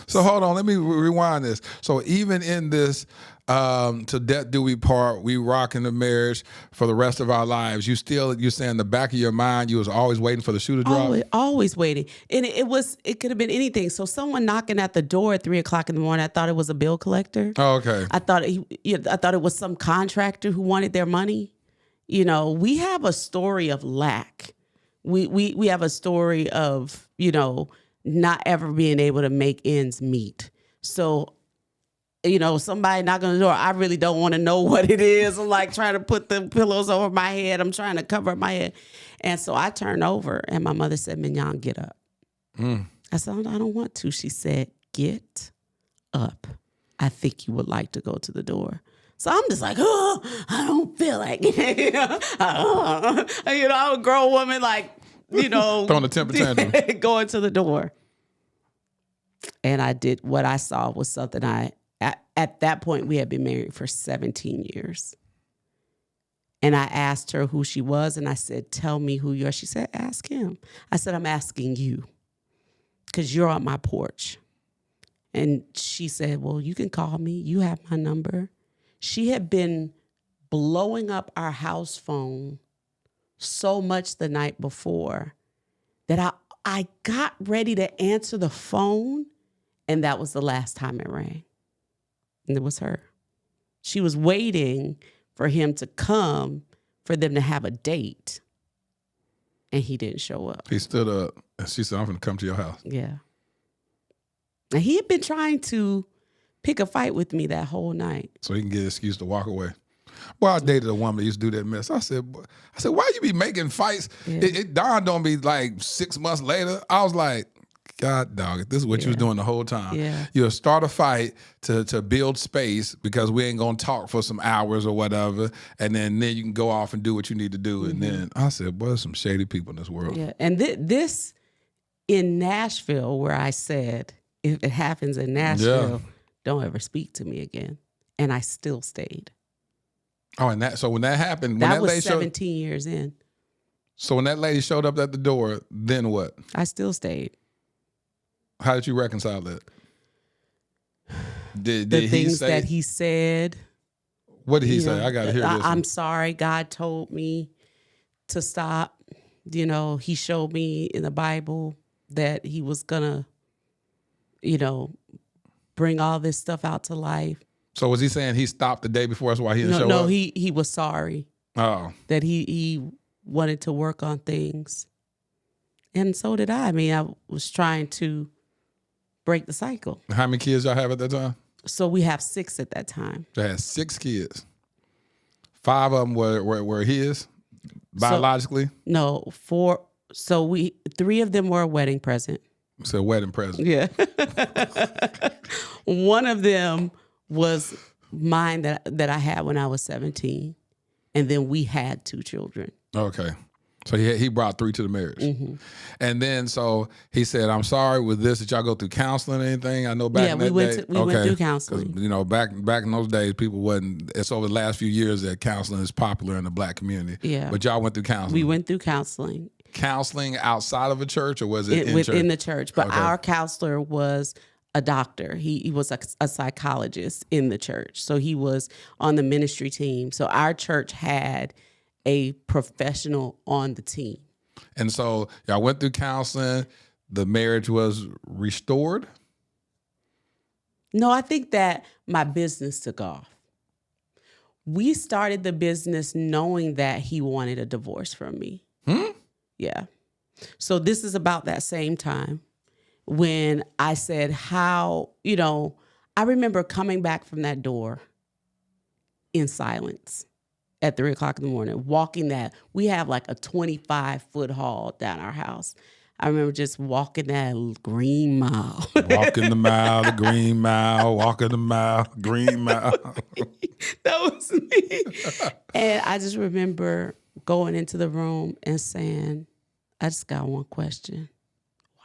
B: so hold on, let me rewind this. So even in this to death do we part, we rock in the marriage for the rest of our lives, you're saying in the back of your mind you was always waiting for the shoe to drop?
A: Always waiting. And it could have been anything. So someone knocking at the door at 3:00 in the morning, I thought it was a bill collector.
B: Oh, okay.
A: I thought it was some contractor who wanted their money. You know, we have a story of lack. We have a story of, you know, not ever being able to make ends meet. So, you know, somebody knocking on the door, I really don't want to know what it is. I'm like trying to put the pillows over my head. I'm trying to cover up my head. And so I turned over and my mother said, Mignon, get up. I said, I don't want to. She said, get up. I think you would like to go to the door. So I'm just like, oh, I don't feel like it. You know, I'm a grown woman, like, you know,
B: throwing a temper tantrum,
A: going to the door. And I did what I saw was something at that point, we had been married for 17 years. And I asked her who she was. And I said, tell me who you are. She said, ask him. I said, I'm asking you because you're on my porch. And she said, well, you can call me. You have my number. She had been blowing up our house phone so much the night before that I got ready to answer the phone, and that was the last time it rang. And it was her. She was waiting for him to come, for them to have a date, and he didn't show up.
B: He stood up, and she said, I'm going to come to your house.
A: Yeah. And he had been trying to pick a fight with me that whole night.
B: So he can get an excuse to walk away. Well, I dated a woman that used to do that mess. I said, why you be making fights? Yeah. It dawned on me like 6 months later. I was like, God, dog, this is what you was doing the whole time.
A: Yeah.
B: You'll start a fight to build space because we ain't going to talk for some hours or whatever. And then you can go off and do what you need to do. Mm-hmm. And then I said, boy, there's some shady people in this world.
A: Yeah. And this in Nashville, where I said, if it happens in Nashville, don't ever speak to me again. And I still stayed.
B: Oh, and so when that happened,
A: that was 17 years in.
B: So when that lady showed up at the door, then what?
A: I still stayed.
B: How did you reconcile that? Did
A: the
B: he
A: things
B: say,
A: that he said?
B: What did he say? I got to hear this.
A: I'm sorry. God told me to stop. You know, he showed me in the Bible that he was gonna, you know, bring all this stuff out to life. So
B: was he saying he stopped the day before? That's why he didn't show up?
A: No, he was sorry.
B: Oh.
A: That he wanted to work on things. And so did I. I mean, I was trying to break the cycle.
B: How many kids y'all have at that time?
A: So we have 6 at that time.
B: They had 6 kids. 5 of them were his biologically?
A: No, 4. So 3 of them were a wedding present.
B: It's a wedding present.
A: Yeah. One of them was mine that I had when I was 17. And then we had 2 children.
B: Okay. So he brought 3 to the marriage.
A: Mm-hmm.
B: And then so he said, I'm sorry with this. Did y'all go through counseling or anything? I know back in that day.
A: We went through counseling.
B: 'Cause, you know, back in those days, people wasn't, it's over the last few years that counseling is popular in the black community.
A: Yeah.
B: But y'all went through counseling.
A: We went through counseling.
B: Counseling outside of a church, or was it
A: within the church? But
B: okay.
A: Our counselor was a doctor. He was a psychologist in the church. So he was on the ministry team. So our church had a professional on the team.
B: And so y'all went through counseling. The marriage was restored?
A: No, I think that my business took off. We started the business knowing that he wanted a divorce from me.
B: Hmm?
A: Yeah. So this is about that same time when I said how, I remember coming back from that door in silence at 3 o'clock in the morning, walking that. We have like a 25-foot hall down our house. I remember just walking that green mile.
B: Walking the mile, the green mile, walking the mile, green mile.
A: That was me. And I just remember going into the room and saying, I just got one question. Why?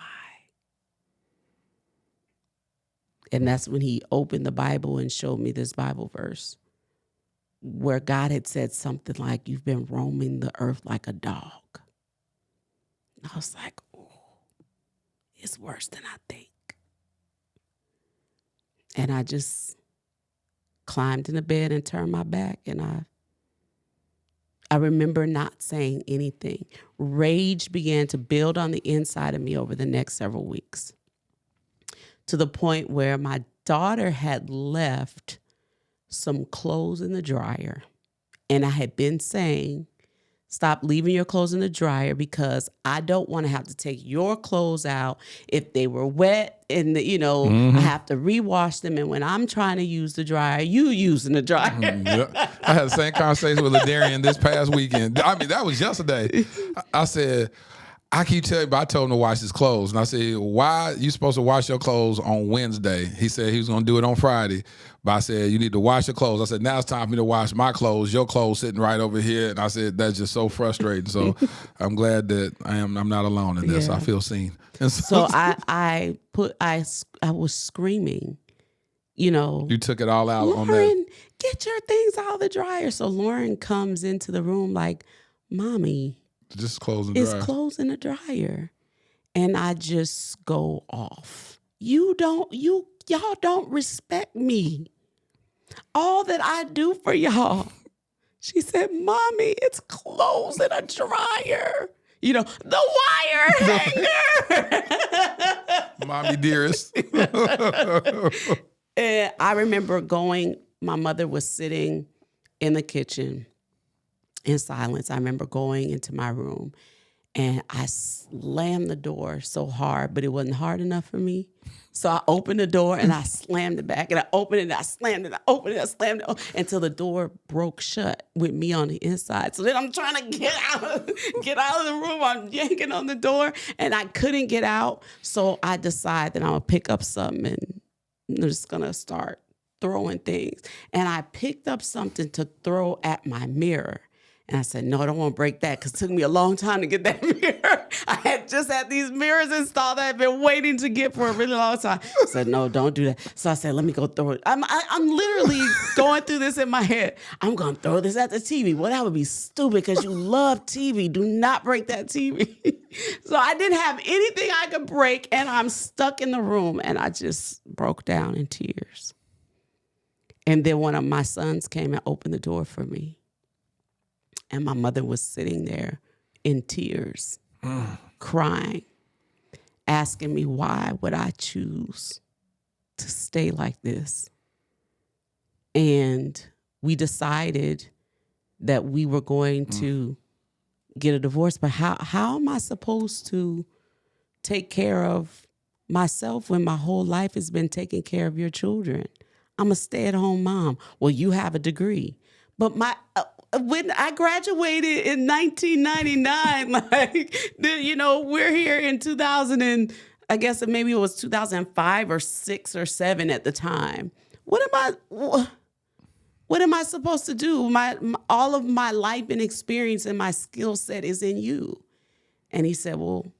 A: And that's when he opened the Bible and showed me this Bible verse where God had said something like, you've been roaming the earth like a dog. And I was like, oh, it's worse than I think. And I just climbed in the bed and turned my back, and I remember not saying anything. Rage began to build on the inside of me over the next several weeks, to the point where my daughter had left some clothes in the dryer. And I had been saying, stop leaving your clothes in the dryer because I don't want to have to take your clothes out if they were wet and, I have to rewash them. And when I'm trying to use the dryer, you using the dryer.
B: Yeah. I had the same conversation with LaDarian this past weekend. I mean, that was yesterday. I said, I keep telling you, but I told him to wash his clothes. And I said, why you supposed to wash your clothes on Wednesday? He said he was going to do it on Friday. But I said, you need to wash your clothes. I said, now it's time for me to wash my clothes. Your clothes sitting right over here. And I said, that's just so frustrating. So I'm glad that I'm not alone in this.
A: Yeah.
B: I feel seen. And
A: So I was screaming,
B: You took it all out
A: Lauren,
B: on that.
A: get your things out of the dryer. So Lauren comes into the room like, Mommy,
B: Just clothes and
A: it's
B: dry.
A: clothes in the dryer. And I just go off. Y'all don't respect me. All that I do for y'all. She said, Mommy, it's clothes in a dryer. The wire hanger.
B: Mommy dearest.
A: And I remember my mother was sitting in the kitchen in silence. I remember going into my room and I slammed the door so hard, but it wasn't hard enough for me. So I opened the door and I slammed it back, and I opened it and I slammed it. I opened it, I slammed it until the door broke shut with me on the inside. So then I'm trying to get out of the room. I'm yanking on the door and I couldn't get out. So I decided that I'm going to pick up something and I'm just going to start throwing things. And I picked up something to throw at my mirror. And I said, no, I don't want to break that because it took me a long time to get that mirror. I had just had these mirrors installed that I had been waiting to get for a really long time. I said, no, don't do that. So I said, let me go throw it. I'm literally going through this in my head. I'm going to throw this at the TV. Well, that would be stupid because you love TV. Do not break that TV. So I didn't have anything I could break, and I'm stuck in the room, and I just broke down in tears. And then one of my sons came and opened the door for me. And my mother was sitting there in tears, crying, asking me why would I choose to stay like this. And we decided that we were going to get a divorce. But how am I supposed to take care of myself when my whole life has been taking care of your children? I'm a stay-at-home mom. Well, you have a degree. But when I graduated in 1999, we're here in 2000 and I guess maybe it was 2005 or 6 or 7 at the time. What am I supposed to do? All of my life and experience and my skill set is in you. And he said, well,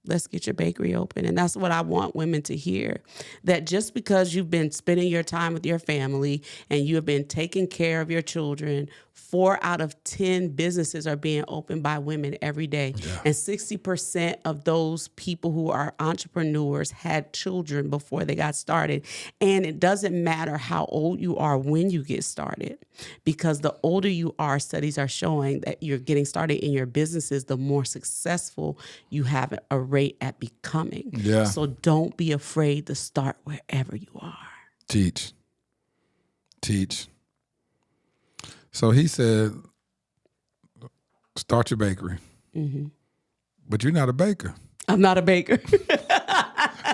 A: let's get your bakery open. And that's what I want women to hear, that just because you've been spending your time with your family and you have been taking care of your children, 4 out of 10 businesses are being opened by women every day. Yeah. And 60% of those people who are entrepreneurs had children before they got started. And it doesn't matter how old you are when you get started, because the older you are, studies are showing that you're getting started in your businesses, the more successful you have a rate at becoming. Yeah. So don't be afraid to start wherever you are.
B: Teach. So he said, start your bakery. Mm-hmm. But you're not a baker.
A: I'm not a baker.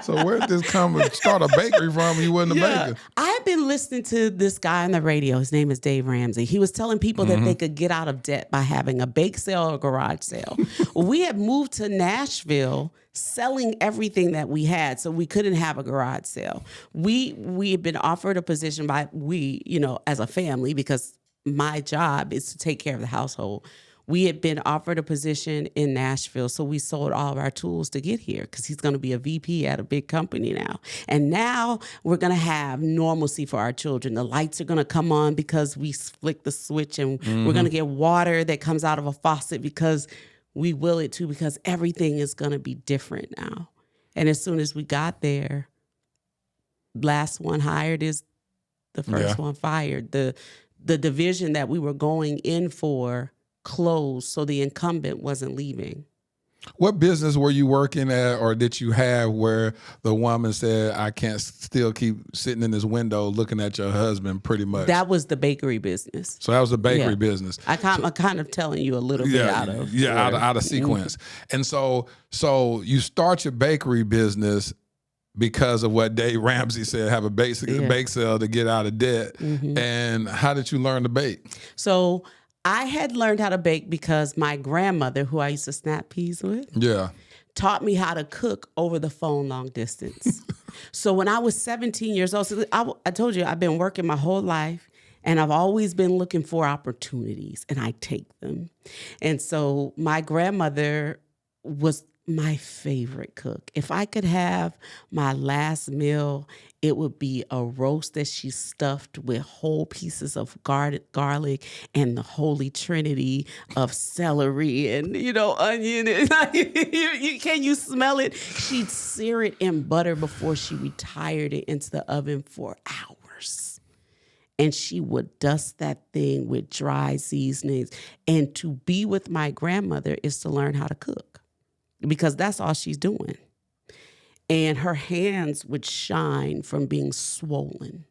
B: So where did this come and start a bakery from when you wasn't a baker?
A: I had been listening to this guy on the radio. His name is Dave Ramsey. He was telling people that they could get out of debt by having a bake sale or a garage sale. We had moved to Nashville selling everything that we had, so we couldn't have a garage sale. We had been offered a position by as a family, because my job is to take care of the household. We had been offered a position in Nashville, so we sold all of our tools to get here, because he's going to be a VP at a big company now. And now we're going to have normalcy for our children. The lights are going to come on because we flick the switch, and we're going to get water that comes out of a faucet because we will it to, because everything is going to be different now. And as soon as we got there, last one hired is the first one fired. The division that we were going in for closed, so the incumbent wasn't leaving.
B: What business were you working at, or did you have, where the woman said, I can't still keep sitting in this window looking at your husband, pretty much?
A: That was the bakery business.
B: So that was the bakery business.
A: I'm kind of telling you a little bit out of
B: sequence. And so you start your bakery business because of what Dave Ramsey said, have a bake sale to get out of debt. And how did you learn to bake?
A: So I had learned how to bake because my grandmother, who I used to snap peas with, taught me how to cook over the phone long distance. So when I was 17 years old, so I told you I've been working my whole life, and I've always been looking for opportunities, and I take them. And so my grandmother was my favorite cook. If I could have my last meal, it would be a roast that she stuffed with whole pieces of garlic and the holy trinity of celery and, onion. Can you smell it? She'd sear it in butter before she retired it into the oven for hours. And she would dust that thing with dry seasonings. And to be with my grandmother is to learn how to cook, because that's all she's doing. And her hands would shine from being swollen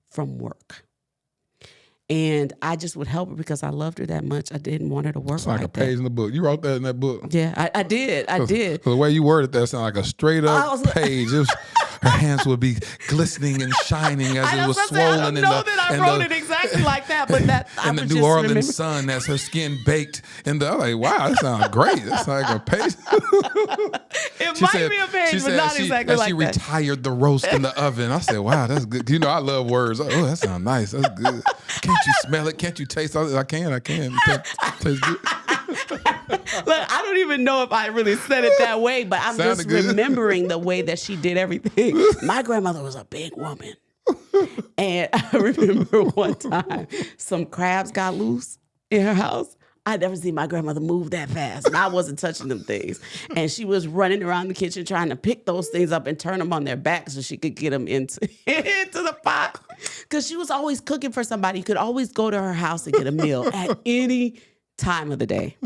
A: from work. And I just would help her because I loved her that much. I didn't want her to work. It's
B: like a page in the book. You wrote that in that book?
A: Yeah, I did.
B: The way you worded that sounded like a straight up page. Her hands would be glistening and shining as it was swollen.
A: I don't know that I wrote it exactly like that, but that
B: and the New Orleans sun, as her skin baked. I'm like, wow, that sounds great. That's like a page.
A: It might be a page, but not exactly like that.
B: She retired the roast in the oven. I said, wow, that's good. I love words. Oh, that sounds nice. That's good. Can't you smell it? Can't you taste it? I can. It tastes good.
A: Look, I don't even know if I really said it that way, but I'm just remembering the way that she did everything. My grandmother was a big woman. And I remember one time some crabs got loose in her house. I'd never seen my grandmother move that fast, and I wasn't touching them things. And she was running around the kitchen trying to pick those things up and turn them on their back so she could get them into the pot. Because she was always cooking for somebody. You could always go to her house and get a meal at any time of the day.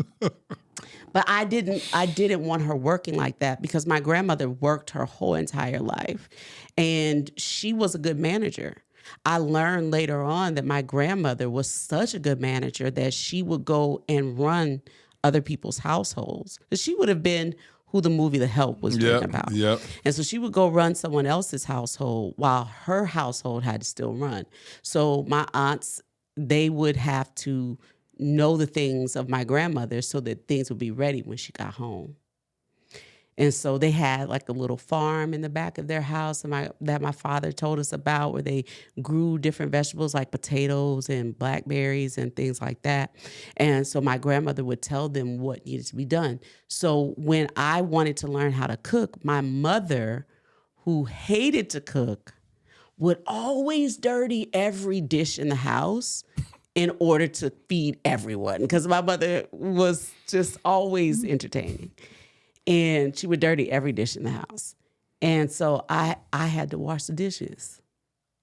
A: But I didn't want her working like that, because my grandmother worked her whole entire life, and she was a good manager. I learned later on that my grandmother was such a good manager that she would go and run other people's households. She would have been who the movie The Help was written about.
B: Yep.
A: And so she would go run someone else's household while her household had to still run. So my aunts, they would have to know the things of my grandmother so that things would be ready when she got home. And so they had like a little farm in the back of their house that my father told us about, where they grew different vegetables like potatoes and blackberries and things like that. And so my grandmother would tell them what needed to be done. So when I wanted to learn how to cook, my mother, who hated to cook, would always dirty every dish in the house in order to feed everyone, because my mother was just always entertaining. And she would dirty every dish in the house. And so I had to wash the dishes.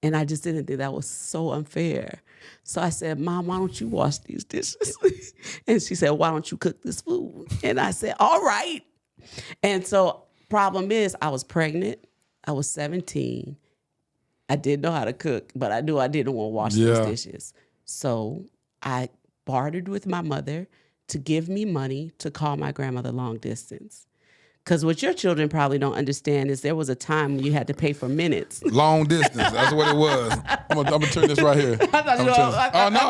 A: And I just didn't think that was so unfair. So I said, Mom, why don't you wash these dishes? And she said, why don't you cook this food? And I said, all right. And so problem is, I was pregnant. I was 17. I didn't know how to cook, but I knew I didn't want to wash those dishes. So I bartered with my mother to give me money to call my grandmother long distance. Because what your children probably don't understand is there was a time when you had to pay for minutes.
B: Long distance. That's what it was. I'm gonna turn this right here. Oh no.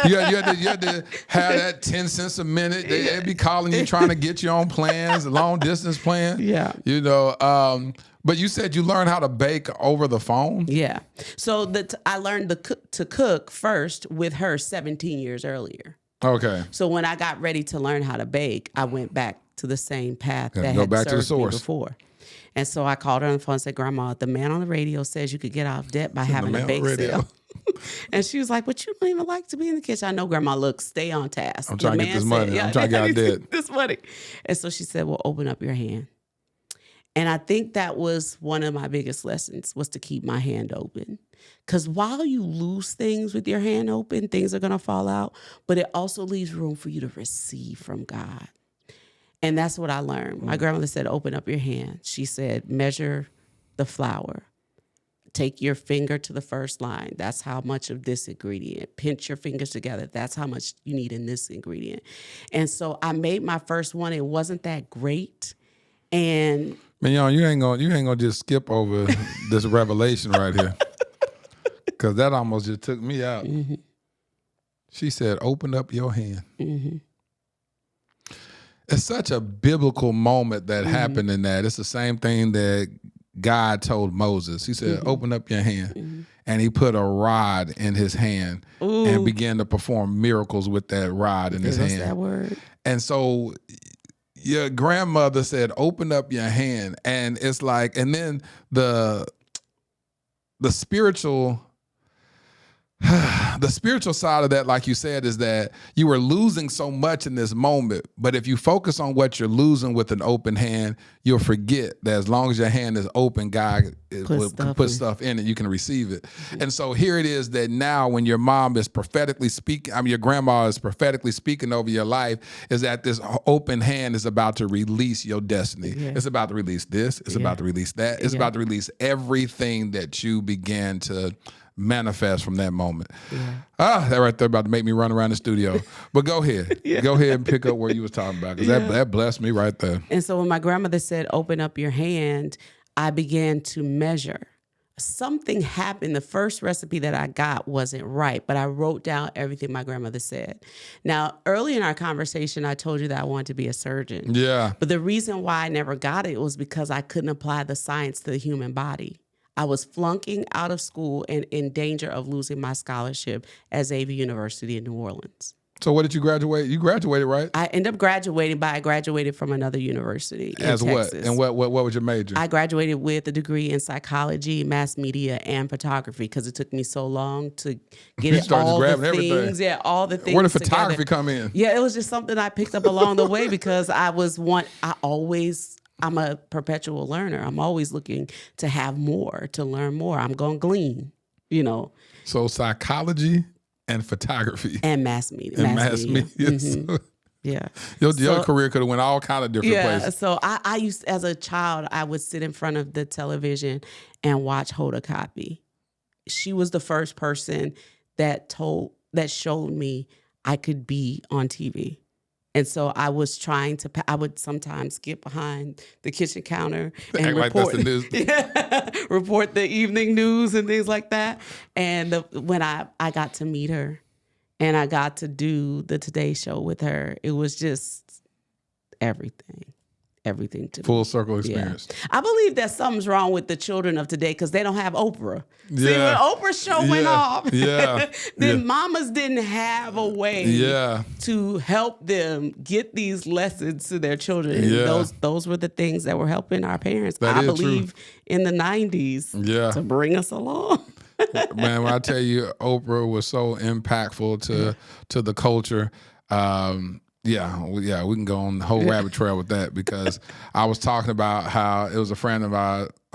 B: You had to have that 10 cents a minute. They'd be calling you trying to get your own plans, a long distance plan.
A: Yeah.
B: You know. But you said you learned how to bake over the phone.
A: Yeah. So I learned to cook first with her 17 years earlier.
B: Okay.
A: So when I got ready to learn how to bake, I went back to the same path that
B: go
A: had
B: back to the
A: served me
B: source.
A: before. And so I called her on the phone and said, Grandma, the man on the radio says you could get out of debt by having a bake sale. And she was like, but you don't even like to be in the kitchen. I know, Grandma, look, stay on task.
B: I'm trying to get this money. I'm trying to get out of debt.
A: This money. And so she said, well, open up your hand. And I think that was one of my biggest lessons, was to keep my hand open. Because while you lose things with your hand open, things are going to fall out. But it also leaves room for you to receive from God. And that's what I learned. My grandmother said, open up your hand. She said, measure the flour. Take your finger to the first line. That's how much of this ingredient. Pinch your fingers together. That's how much you need in this ingredient. And so I made my first one. It wasn't that great. And
B: Mignon, you ain't gonna just skip over this revelation right here, because that almost just took me out.
A: mm-hmm.
B: She said, "Open up your hand."
A: Mm-hmm.
B: It's such a biblical moment that happened in that. It's the same thing that God told Moses. He said, "Open up your hand," and he put a rod in his hand and began to perform miracles with that rod in his hand.
A: That word.
B: And so your grandmother said, open up your hand. And it's like, and then the spiritual side of that, like you said, is that you were losing so much in this moment. But if you focus on what you're losing with an open hand, you'll forget that as long as your hand is open, God will put stuff in it, you can receive it. And so here it is that now when your mom is prophetically speaking, your grandma is prophetically speaking over your life, is that this open hand is about to release your destiny. Yeah. It's about to release this. It's about to release that. It's about to release everything that you began to manifest from that moment. That right there about to make me run around the studio. But go ahead. Go ahead and pick up where you was talking about, because that blessed me right there.
A: And so when my grandmother said, open up your hand, I began to measure. Something happened. The first recipe that I got wasn't right, but I wrote down everything my grandmother said. Now, early in our conversation, I told you that I wanted to be a surgeon.
B: Yeah.
A: But the reason why I never got it was because I couldn't apply the science to the human body. I was flunking out of school and in danger of losing my scholarship at Xavier University in New Orleans.
B: So what did you graduate? You graduated, right?
A: I ended up graduating, but I graduated from another university in Texas.
B: What? And what was your major?
A: I graduated with a degree in psychology, mass media, and photography, because it took me so long to get it all the things. Everything. Yeah, all the things.
B: Where did photography come in?
A: Yeah, it was just something I picked up along the way, because I'm a perpetual learner. I'm always looking to have more, to learn more. I'm going to glean,
B: So psychology and photography.
A: And mass media.
B: Mass media.
A: Mm-hmm. Yeah.
B: Your career could have went all kind of different places.
A: Yeah, so I used, as a child, I would sit in front of the television and watch Hoda Kotb. She was the first person that showed me I could be on TV. And so I was I would sometimes get behind the kitchen counter and report,
B: like that's the news.
A: report the evening news and things like that. And when I got to meet her and I got to do the Today Show with her, it was just everything to
B: Full
A: me.
B: circle experience.
A: Yeah. I believe that something's wrong with the children of today, because they don't have Oprah.
B: Yeah.
A: See, when Oprah's show went off,
B: then
A: mamas didn't have a way to help them get these lessons to their children. And those were the things that were helping our parents, I believe, in the 90s to bring us along.
B: Man, when I tell you Oprah was so impactful to the culture, we can go on the whole rabbit trail with that, because I was talking about how it was a friend of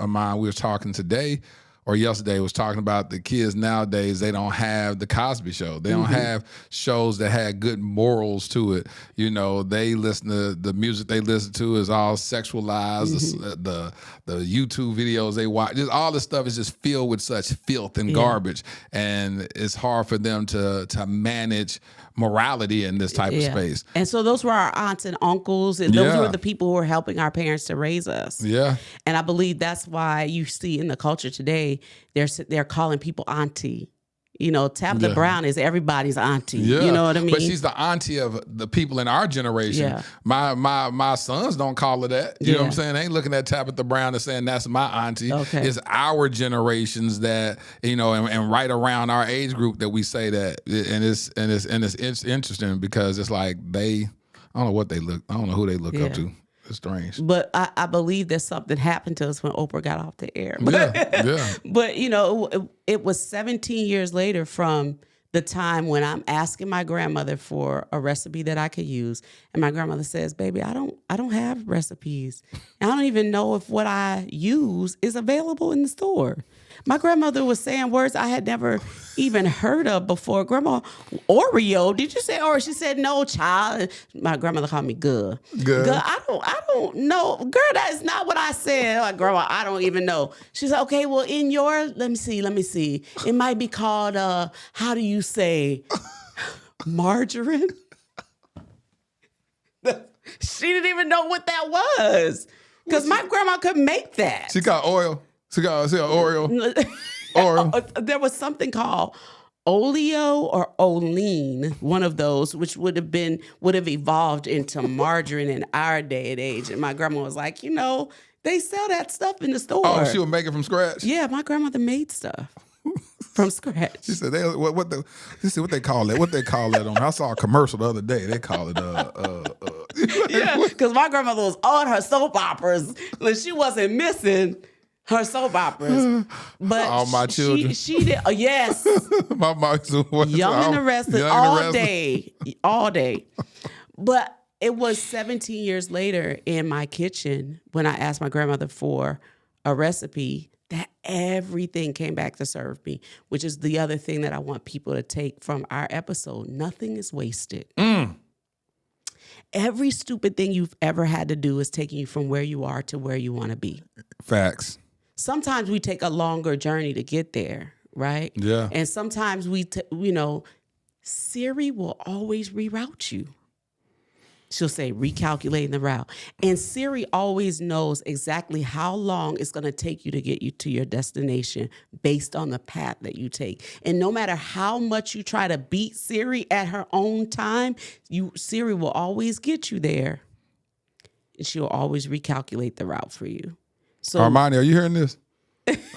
B: mine. We were talking today or yesterday was talking about the kids nowadays, they don't have the Cosby Show. They don't have shows that had good morals to it. You know, they listen to the music they listen to is all sexualized. The YouTube videos they watch, just all this stuff is just filled with such filth and garbage. And it's hard for them to manage morality in this type of space.
A: And so those were our aunts and uncles, and those were the people who were helping our parents to raise us.
B: Yeah.
A: And I believe that's why you see in the culture today, they're calling people auntie. You know, Tabitha Brown is everybody's auntie.
B: Yeah.
A: You know what I mean?
B: But she's the auntie of the people in our generation.
A: Yeah.
B: My sons don't call her that. You know what I'm saying? They ain't looking at Tabitha Brown and saying that's my auntie.
A: Okay.
B: It's our generations that, you know, and right around our age group that we say that. And it's interesting because it's like I don't know what they look, I don't know who they look up to. It's strange.
A: But I believe that something happened to us when Oprah got off the air.
B: Yeah.
A: But, you know, it was 17 years later from the time when I'm asking my grandmother for a recipe that I could use. And my grandmother says, baby, I don't have recipes. And I don't even know if what I use is available in the store. My grandmother was saying words I had never even heard of before. Grandma, Oreo, did you say Oreo? She said, no, child. My grandmother called me good. Good. I don't know. Girl, that is not what I said. Like, Grandma, I don't even know. She said, okay, well, in your, let me see. It might be called, how do you say, margarine? She didn't even know what that was. Because my grandma could make that.
B: She got oil. She got Oreo. Oreo.
A: There was something called Oleo or Olean, one of those, which would have evolved into margarine in our day and age. And my grandma was like, you know, they sell that stuff in the store.
B: Oh, she would make it from scratch?
A: Yeah, my grandmother made stuff from scratch.
B: She said, what they call it? What they call that on? I saw a commercial the other day. They call it
A: Yeah, because my grandmother was on her soap operas. She wasn't missing her soap operas, but
B: all my children.
A: She did. Yes,
B: my mom
A: Young and the Restless all day. But it was 17 years later in my kitchen when I asked my grandmother for a recipe that everything came back to serve me, which is the other thing that I want people to take from our episode. Nothing is wasted. Every stupid thing you've ever had to do is taking you from where you are to where you want to be.
B: Facts.
A: Sometimes we take a longer journey to get there, right?
B: Yeah.
A: And sometimes Siri will always reroute you. She'll say, recalculating the route. And Siri always knows exactly how long it's going to take you to get you to your destination based on the path that you take. And no matter how much you try to beat Siri at her own time, Siri will always get you there. And she'll always recalculate the route for you. So,
B: Armani, are you hearing this?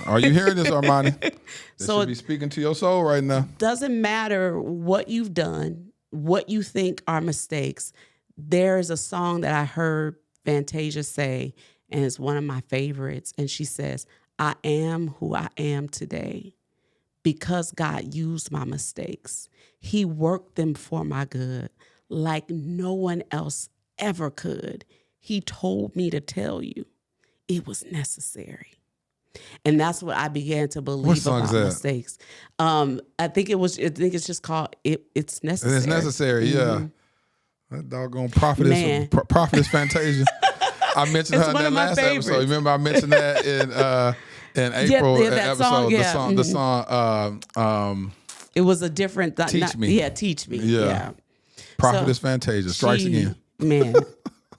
B: Are you hearing this, Armani? That
A: so
B: should be speaking to your soul right now.
A: Doesn't matter what you've done, what you think are mistakes. There is a song that I heard Fantasia say, and it's one of my favorites. And she says, I am who I am today because God used my mistakes. He worked them for my good like no one else ever could. He told me to tell you it was necessary. And that's what I began to believe about mistakes. I think it's just called It's Necessary.
B: It's necessary, yeah. That doggone prophetess Fantasia. I mentioned her in that last episode. You remember I mentioned that in April episode.
A: Song,
B: the song.
A: It was a different.
B: Teach Me.
A: Yeah, Teach Me. Yeah.
B: Prophetess Fantasia strikes again.
A: Man,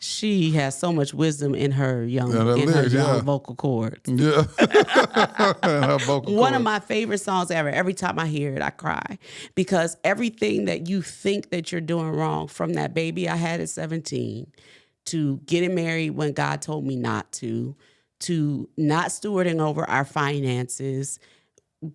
A: she has so much wisdom in her young vocal cords.
B: Yeah. Her vocal
A: One of my favorite songs ever. Every time I hear it, I cry. Because everything that you think that you're doing wrong, from that baby I had at 17, to getting married when God told me not to not stewarding over our finances,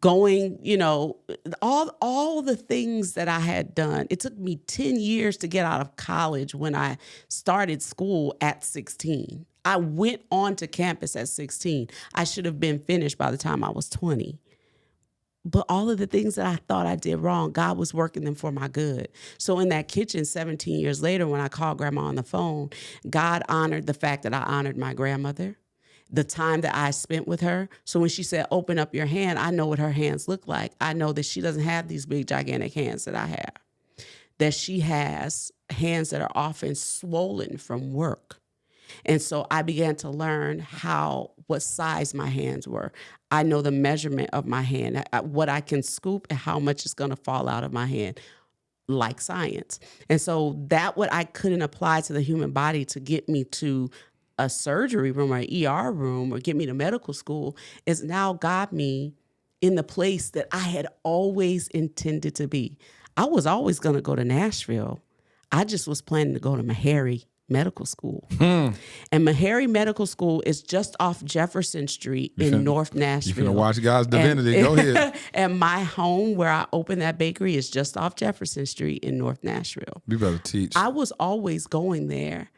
A: going, all the things that I had done. It took me 10 years to get out of college when I started school at 16. I went on to campus at 16. I should have been finished by the time I was 20. But all of the things that I thought I did wrong, God was working them for my good. So in that kitchen 17 years later, when I called Grandma on the phone, God honored the fact that I honored my grandmother. the time that I spent with her. So when she said, open up your hand, I know what her hands look like. I know that she doesn't have these big, gigantic hands that I have, that she has hands that are often swollen from work. And so I began to learn what size my hands were. I know the measurement of my hand, what I can scoop and how much is going to fall out of my hand, like science. And so that what I couldn't apply to the human body to get me to a surgery room or an ER room or get me to medical school is now got me in the place that I had always intended to be. I was always going to go to Nashville. I just was planning to go to Meharry Medical School. And Meharry Medical School is just off Jefferson Street in North Nashville.
B: You finna watch God's Divinity. Go ahead.
A: And my home where I opened that bakery is just off Jefferson Street in North Nashville.
B: You better teach.
A: I was always going there.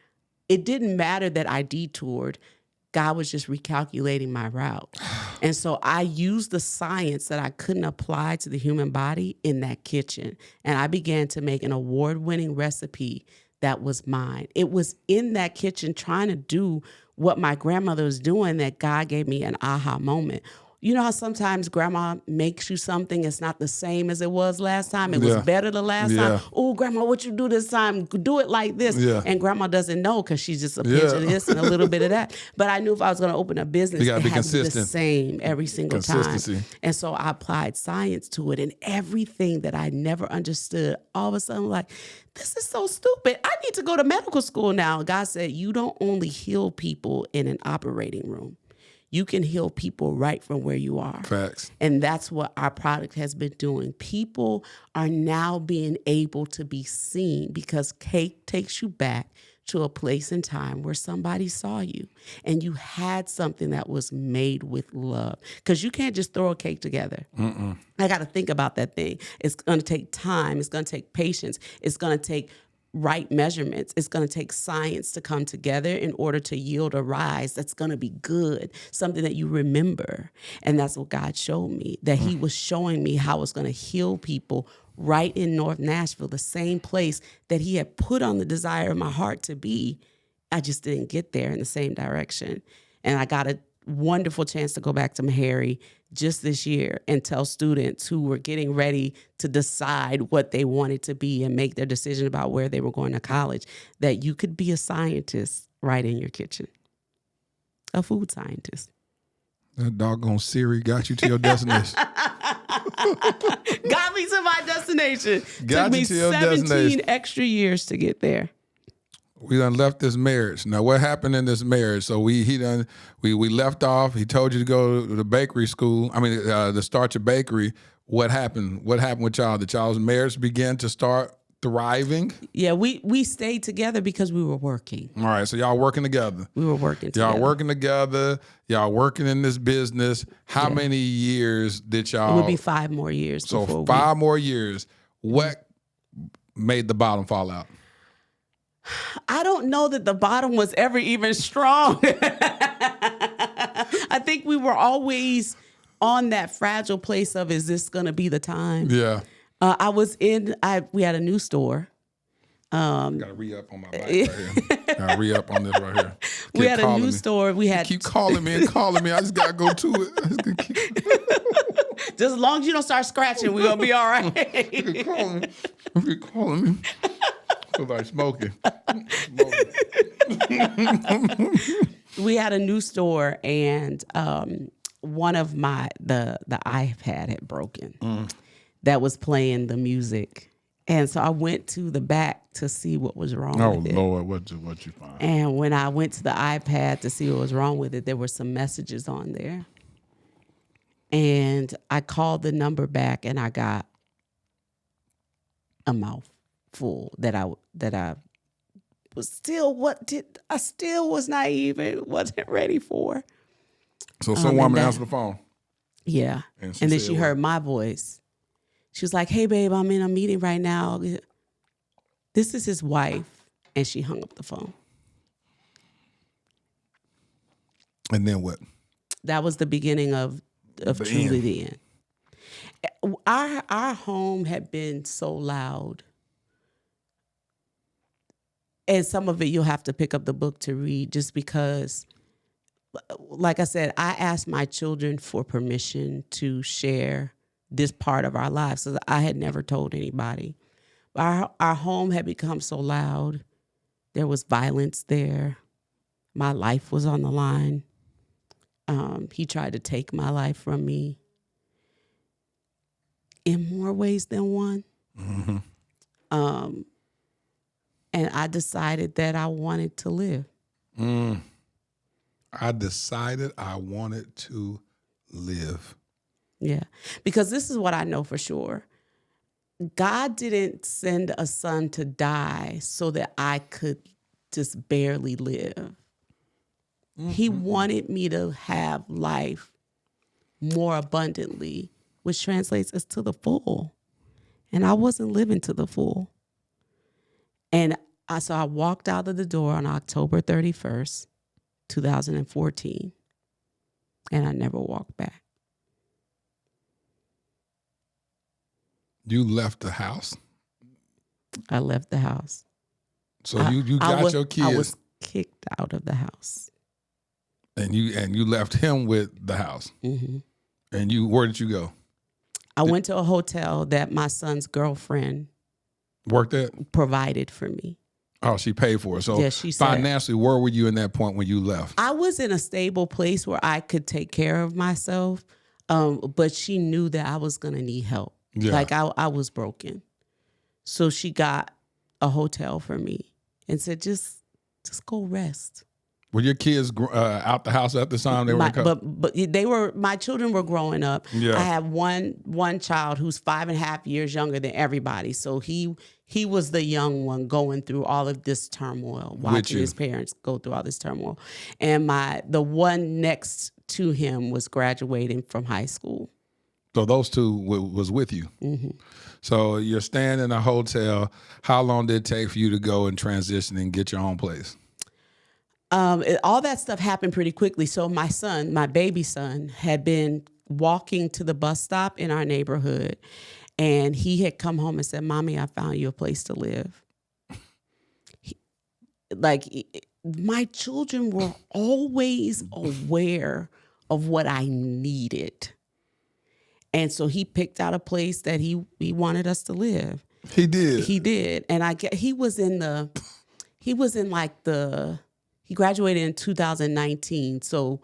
A: It didn't matter that I detoured. God was just recalculating my route. And so I used the science that I couldn't apply to the human body in that kitchen. And I began to make an award-winning recipe that was mine. It was in that kitchen trying to do what my grandmother was doing that God gave me an aha moment. You know how sometimes grandma makes you something, it's not the same as it was last time. It was better the last time. Oh, grandma, what you do this time? Do it like this. Yeah. And grandma doesn't know because she's just a pinch of this and a little bit of that. But I knew if I was going to open a business, it had to be the same every single time. And so I applied science to it, and everything that I never understood, all of a sudden, like, this is so stupid. I need to go to medical school now. God said, you don't only heal people in an operating room. You can heal people right from where you are.
B: Facts.
A: And that's what our product has been doing. People are now being able to be seen because cake takes you back to a place and time where somebody saw you and you had something that was made with love. Because you can't just throw a cake together. I got to think about that thing. It's going to take time. It's going to take patience. It's going to take right measurements. It's going to take science to come together in order to yield a rise that's going to be good, something that you remember. And that's what God showed me, that he was showing me how it's going to heal people right in North Nashville, the same place that he had put on the desire of my heart to be. I just didn't get there in the same direction. And I got a wonderful chance to go back to Meharry just this year and tell students who were getting ready to decide what they wanted to be and make their decision about where they were going to college, that you could be a scientist right in your kitchen, a food scientist.
B: That doggone Siri got you to your destination.
A: Got me to my destination.
B: Got
A: Took me
B: you to your
A: 17
B: destination.
A: extra years to get there.
B: We done left this marriage. Now, what happened in this marriage? So we left off. He told you to go to the bakery school. I mean, to start your bakery. What happened? What happened with y'all? Did y'all's marriage begin to start thriving?
A: Yeah, we stayed together because we were working.
B: All right, so y'all working together.
A: We were working together.
B: Y'all working together. Y'all working in this business. How many years did y'all?
A: It would be 5 more years.
B: So 5 more years. What made the bottom fall out?
A: I don't know that the bottom was ever even strong. I think we were always on that fragile place of, is this going to be the time?
B: Yeah.
A: We had a new store.
B: Gotta re-up on my bike right here. Gotta re-up on this right here.
A: We had a new store.
B: Keep calling me and calling me. I just gotta go to it.
A: Just as long as you don't start scratching, we're gonna be all right.
B: Keep calling me. Feel like smoking.
A: We had a new store, and one of the iPad had broken. That was playing the music. And so I went to the back to see what was wrong with it.
B: Oh, Lord, what you find?
A: And when I went to the iPad to see what was wrong with it, there were some messages on there. And I called the number back, and I got a mouthful that I was still was naive and wasn't ready for.
B: So some woman answered the phone.
A: Yeah. And then she heard my voice. She was like, "Hey, babe, I'm in a meeting right now. This is his wife." And she hung up the phone.
B: And then what?
A: That was the beginning of truly the end. Our home had been so loud. And some of it you'll have to pick up the book to read, just because like I said, I asked my children for permission to share this part of our lives because I had never told anybody. Our home had become so loud. There was violence there. My life was on the line. He tried to take my life from me in more ways than one.
B: Mm-hmm.
A: And I decided that I wanted to live.
B: I decided I wanted to live.
A: Yeah, because this is what I know for sure. God didn't send a son to die so that I could just barely live. Mm-hmm. He wanted me to have life more abundantly, which translates as to the full. And I wasn't living to the full. And so I walked out of the door on October 31st, 2014, and I never walked back.
B: You left the house?
A: I left the house.
B: So you got your kids.
A: I was kicked out of the house.
B: And you left him with the house.
A: Mm-hmm.
B: And where did you go?
A: I went to a hotel that my son's girlfriend
B: worked at?
A: Provided for me.
B: Oh, she paid for it. So
A: yeah, she said,
B: financially, where were you in that point when you left?
A: I was in a stable place where I could take care of myself, but she knew that I was going to need help. Yeah. Like I was broken. So she got a hotel for me and said, just go rest.
B: Were your kids out the house at the time they were
A: but my children were growing up.
B: Yeah.
A: I have one child who's 5.5 years younger than everybody. So he was the young one going through all of this turmoil, watching his parents go through all this turmoil. And the one next to him was graduating from high school.
B: So those two was with you.
A: Mm-hmm.
B: So you're staying in a hotel. How long did it take for you to go and transition and get your own place?
A: All that stuff happened pretty quickly. So my baby son, had been walking to the bus stop in our neighborhood, and he had come home and said, "Mommy, I found you a place to live." My children were always aware of what I needed. And so he picked out a place that he wanted us to live.
B: He did.
A: He did. And he graduated in 2019. So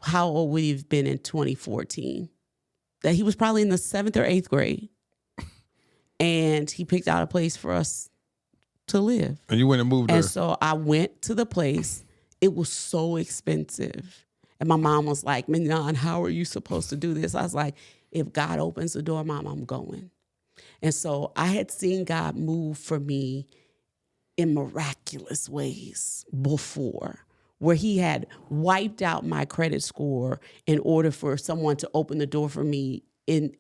A: how old would he have been in 2014? That he was probably in the 7th or 8th grade. And he picked out a place for us to live.
B: And you went and moved there.
A: And so I went to the place. It was so expensive. And my mom was like, "Mignon, how are you supposed to do this?" I was like, "If God opens the door, Mom, I'm going." And so I had seen God move for me in miraculous ways before, where he had wiped out my credit score in order for someone to open the door for me in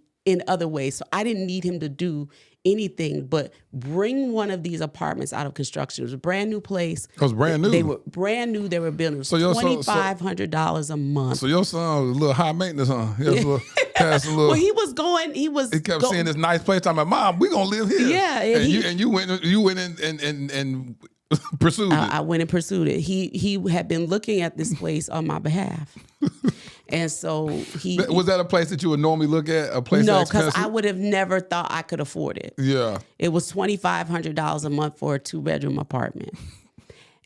A: other ways. So I didn't need him to do anything but bring one of these apartments out of construction. It was a brand new place.
B: It was brand new?
A: They were brand new. They were building. It was $2,500 a month.
B: So your son was a little high maintenance, huh? Well,
A: he
B: kept seeing this nice place. I'm like, "Mom, we gonna live here."
A: Yeah.
B: And you went and pursued it.
A: I went and pursued it. He had been looking at this place on my behalf. And so
B: was that a place that you would normally look at? A place
A: no,
B: that's expensive?
A: because I would have never thought I could afford it.
B: Yeah.
A: It was $2,500 a month for a 2-bedroom apartment.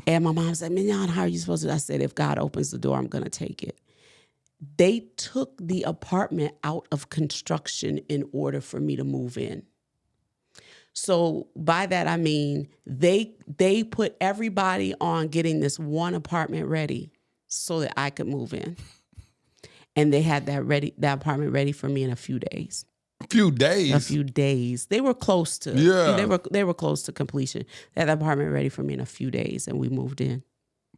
A: And my mom said, "Mignon, how are you supposed to?" I said, "If God opens the door, I'm going to take it." They took the apartment out of construction in order for me to move in. So by that, I mean, they put everybody on getting this one apartment ready so that I could move in. And they had that apartment ready for me in a few days.
B: A few days?
A: A few days. They were close to.
B: Yeah.
A: They were close to completion. They had that apartment ready for me in a few days, and we moved in.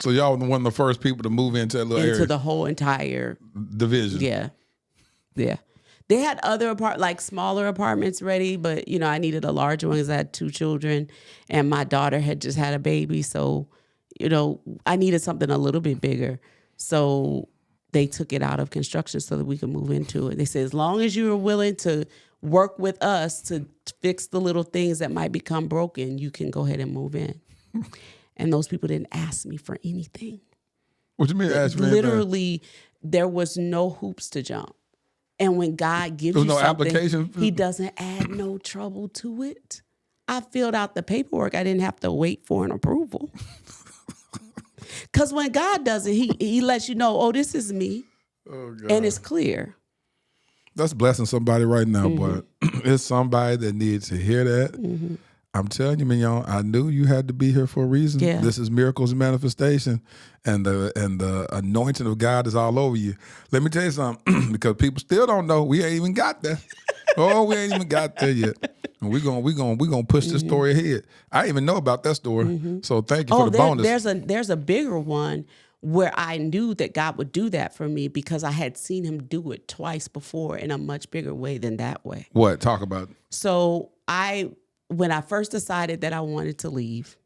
B: So y'all were one of the first people to move into that little area?
A: Into the whole entire
B: division.
A: Yeah. Yeah. They had other smaller apartments ready, but I needed a larger one because I had 2 children, and my daughter had just had a baby. So, I needed something a little bit bigger. So they took it out of construction so that we could move into it. They said, as long as you are willing to work with us to fix the little things that might become broken, you can go ahead and move in. And those people didn't ask me for anything.
B: What you mean? Ask me anything?
A: Literally, there was no hoops to jump. And when God gives
B: There was
A: you
B: no
A: something,
B: application?
A: he doesn't add no trouble to it. I filled out the paperwork. I didn't have to wait for an approval. Because when God does it, he lets you know, oh, this is me.
B: Oh, God.
A: And it's clear.
B: That's blessing somebody right now, but it's somebody that needs to hear that. I'm telling you, Mignon, I knew you had to be here for a reason.
A: Yeah.
B: This is miracles manifestation, and the anointing of God is all over you. Let me tell you something, because people still don't know. We ain't even got there. We ain't even got there yet. And we're gonna push this story ahead. I didn't even know about that story, so thank you for the bonus.
A: There's a bigger one where I knew that God would do that for me because I had seen him do it twice before in a much bigger way than that way.
B: What? Talk about it.
A: So when I first decided that I wanted to leave,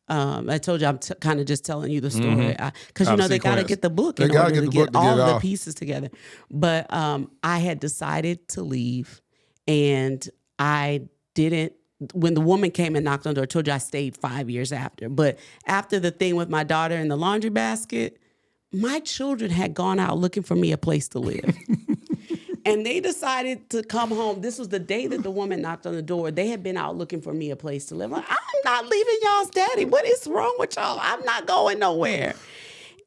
A: I told you I'm kind of just telling you the story because they got to get the book in order to get all the pieces together. But I had decided to leave, and I didn't. When the woman came and knocked on the door, I told you I stayed 5 years after. But after the thing with my daughter in the laundry basket, my children had gone out looking for me a place to live. And they decided to come home. This was the day that the woman knocked on the door. They had been out looking for me a place to live. Like, I'm not leaving y'all's daddy. What is wrong with y'all? I'm not going nowhere.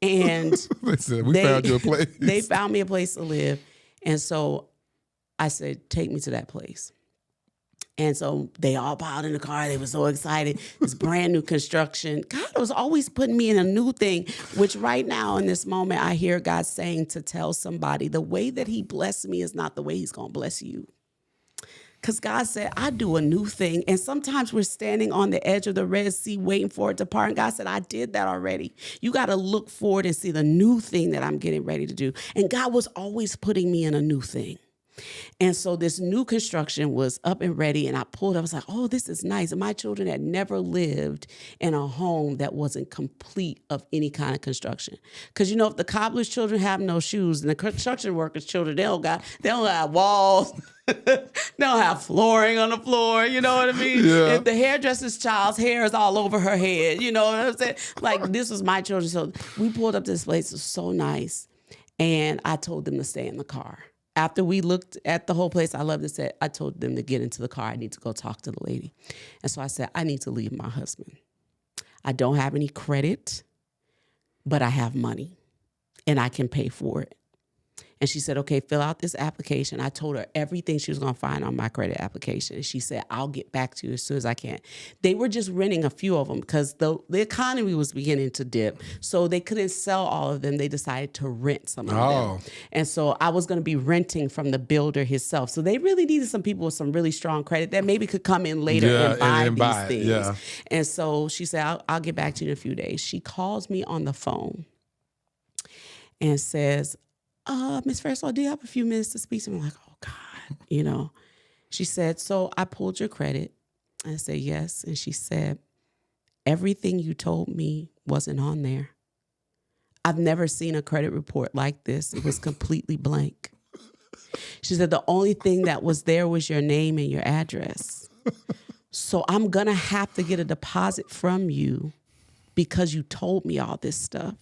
A: And
B: they said, we found you a place.
A: They found me a place to live. And so I said, take me to that place. And so they all piled in the car. They were so excited. It's brand new construction. God was always putting me in a new thing, which right now in this moment, I hear God saying to tell somebody the way that he blessed me is not the way he's going to bless you. Because God said, I do a new thing. And sometimes we're standing on the edge of the Red Sea waiting for it to part. And God said, I did that already. You got to look forward and see the new thing that I'm getting ready to do. And God was always putting me in a new thing. And so this new construction was up and ready, and I pulled up. I was like, oh, this is nice. And my children had never lived in a home that wasn't complete of any kind of construction. Because, if the cobbler's children have no shoes, and the construction workers' children, they don't have walls. They don't have flooring on the floor. You know what I mean?
B: Yeah.
A: If the hairdresser's child's hair is all over her head, you know what I'm saying? Like, this was my children. So we pulled up to this place. It was so nice. And I told them to stay in the car. After we looked at the whole place, I told them to get into the car. I need to go talk to the lady. And so I said, I need to leave my husband. I don't have any credit, but I have money and I can pay for it. And she said, okay, fill out this application. I told her everything she was going to find on my credit application. And she said, I'll get back to you as soon as I can. They were just renting a few of them because the economy was beginning to dip. So they couldn't sell all of them. They decided to rent some of them. And so I was going to be renting from the builder himself. So they really needed some people with some really strong credit that maybe could come in later and buy these things.
B: Yeah.
A: And so she said, I'll get back to you in a few days. She calls me on the phone and says, Ms. Francois, do you have a few minutes to speak to me? I'm like, oh, God, She said, so I pulled your credit. I said, yes. And she said, everything you told me wasn't on there. I've never seen a credit report like this. It was completely blank. She said, the only thing that was there was your name and your address. So I'm going to have to get a deposit from you because you told me all this stuff.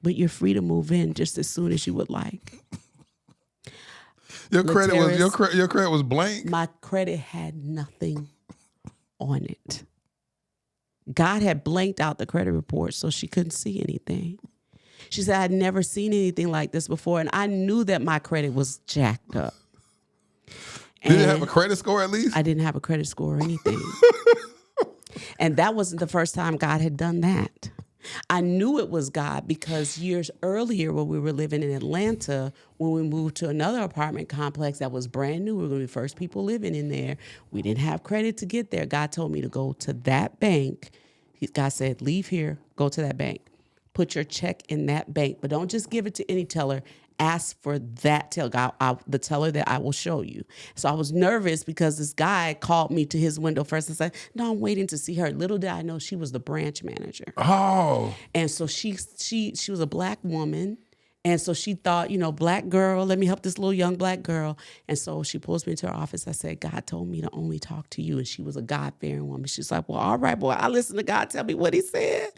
A: But you're free to move in just as soon as you would like.
B: Your credit was blank?
A: My credit had nothing on it. God had blanked out the credit report so she couldn't see anything. She said, I'd never seen anything like this before, and I knew that my credit was jacked up.
B: Did you have a credit score at least?
A: I didn't have a credit score or anything. And that wasn't the first time God had done that. I knew it was God because years earlier when we were living in Atlanta, when we moved to another apartment complex that was brand new, we were going to be the first people living in there. We didn't have credit to get there. God told me to go to that bank. God said, leave here, go to that bank. Put your check in that bank, but don't just give it to any teller. Ask for that teller, the teller that I will show you. So I was nervous because this guy called me to his window first and said, no, I'm waiting to see her. Little did I know she was the branch manager.
B: Oh.
A: And so she was a black woman. And so she thought, black girl, let me help this little young black girl. And so she pulls me into her office. I said, God told me to only talk to you. And she was a God-fearing woman. She's like, well, all right, boy, I listen to God tell me what he said.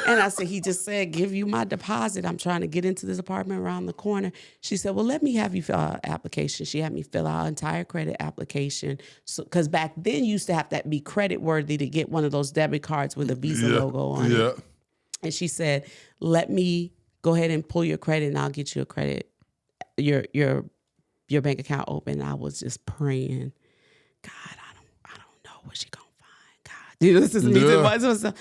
A: And I said, he just said, give you my deposit. I'm trying to get into this apartment around the corner. She said, well, let me have you fill out an application. She had me fill out an entire credit application. So, because back then you used to have to be credit worthy to get one of those debit cards with a Visa logo on it. And she said, let me go ahead and pull your credit and I'll get you a credit, your bank account open. I was just praying, God, I don't know what she gonna find. God, this is me.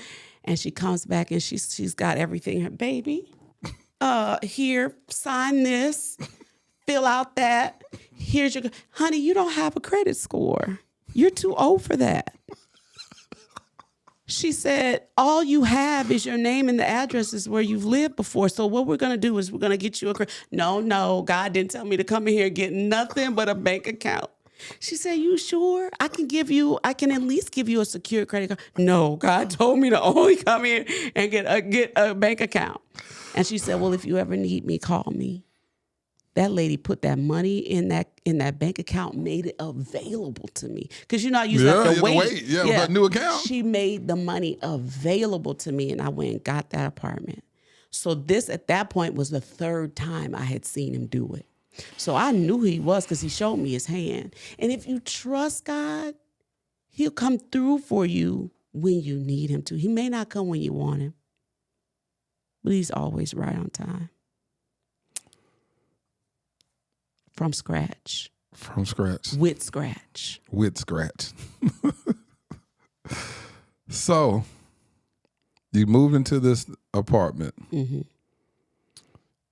A: And she comes back and she's got everything. Her baby, here, sign this, fill out that. Here's your, honey, you don't have a credit score. You're too old for that. She said, all you have is your name and the addresses where you've lived before. So what we're going to do is we're going to get you a credit. No, God didn't tell me to come in here and get nothing but a bank account. She said, you sure? I can at least give you a secure credit card. No, God told me to only come in and get a bank account. And she said, well, if you ever need me, call me. That lady put that money in that bank account, made it available to me. Because I used to have to wait.
B: Yeah, with that new account.
A: She made the money available to me, and I went and got that apartment. So this, at that point, was the third time I had seen him do it. So I knew who he was because he showed me his hand. And if you trust God, he'll come through for you when you need him to. He may not come when you want him, but he's always right on time. From scratch.
B: From scratch.
A: With scratch.
B: With scratch. So, you moved into this apartment. Mm-hmm.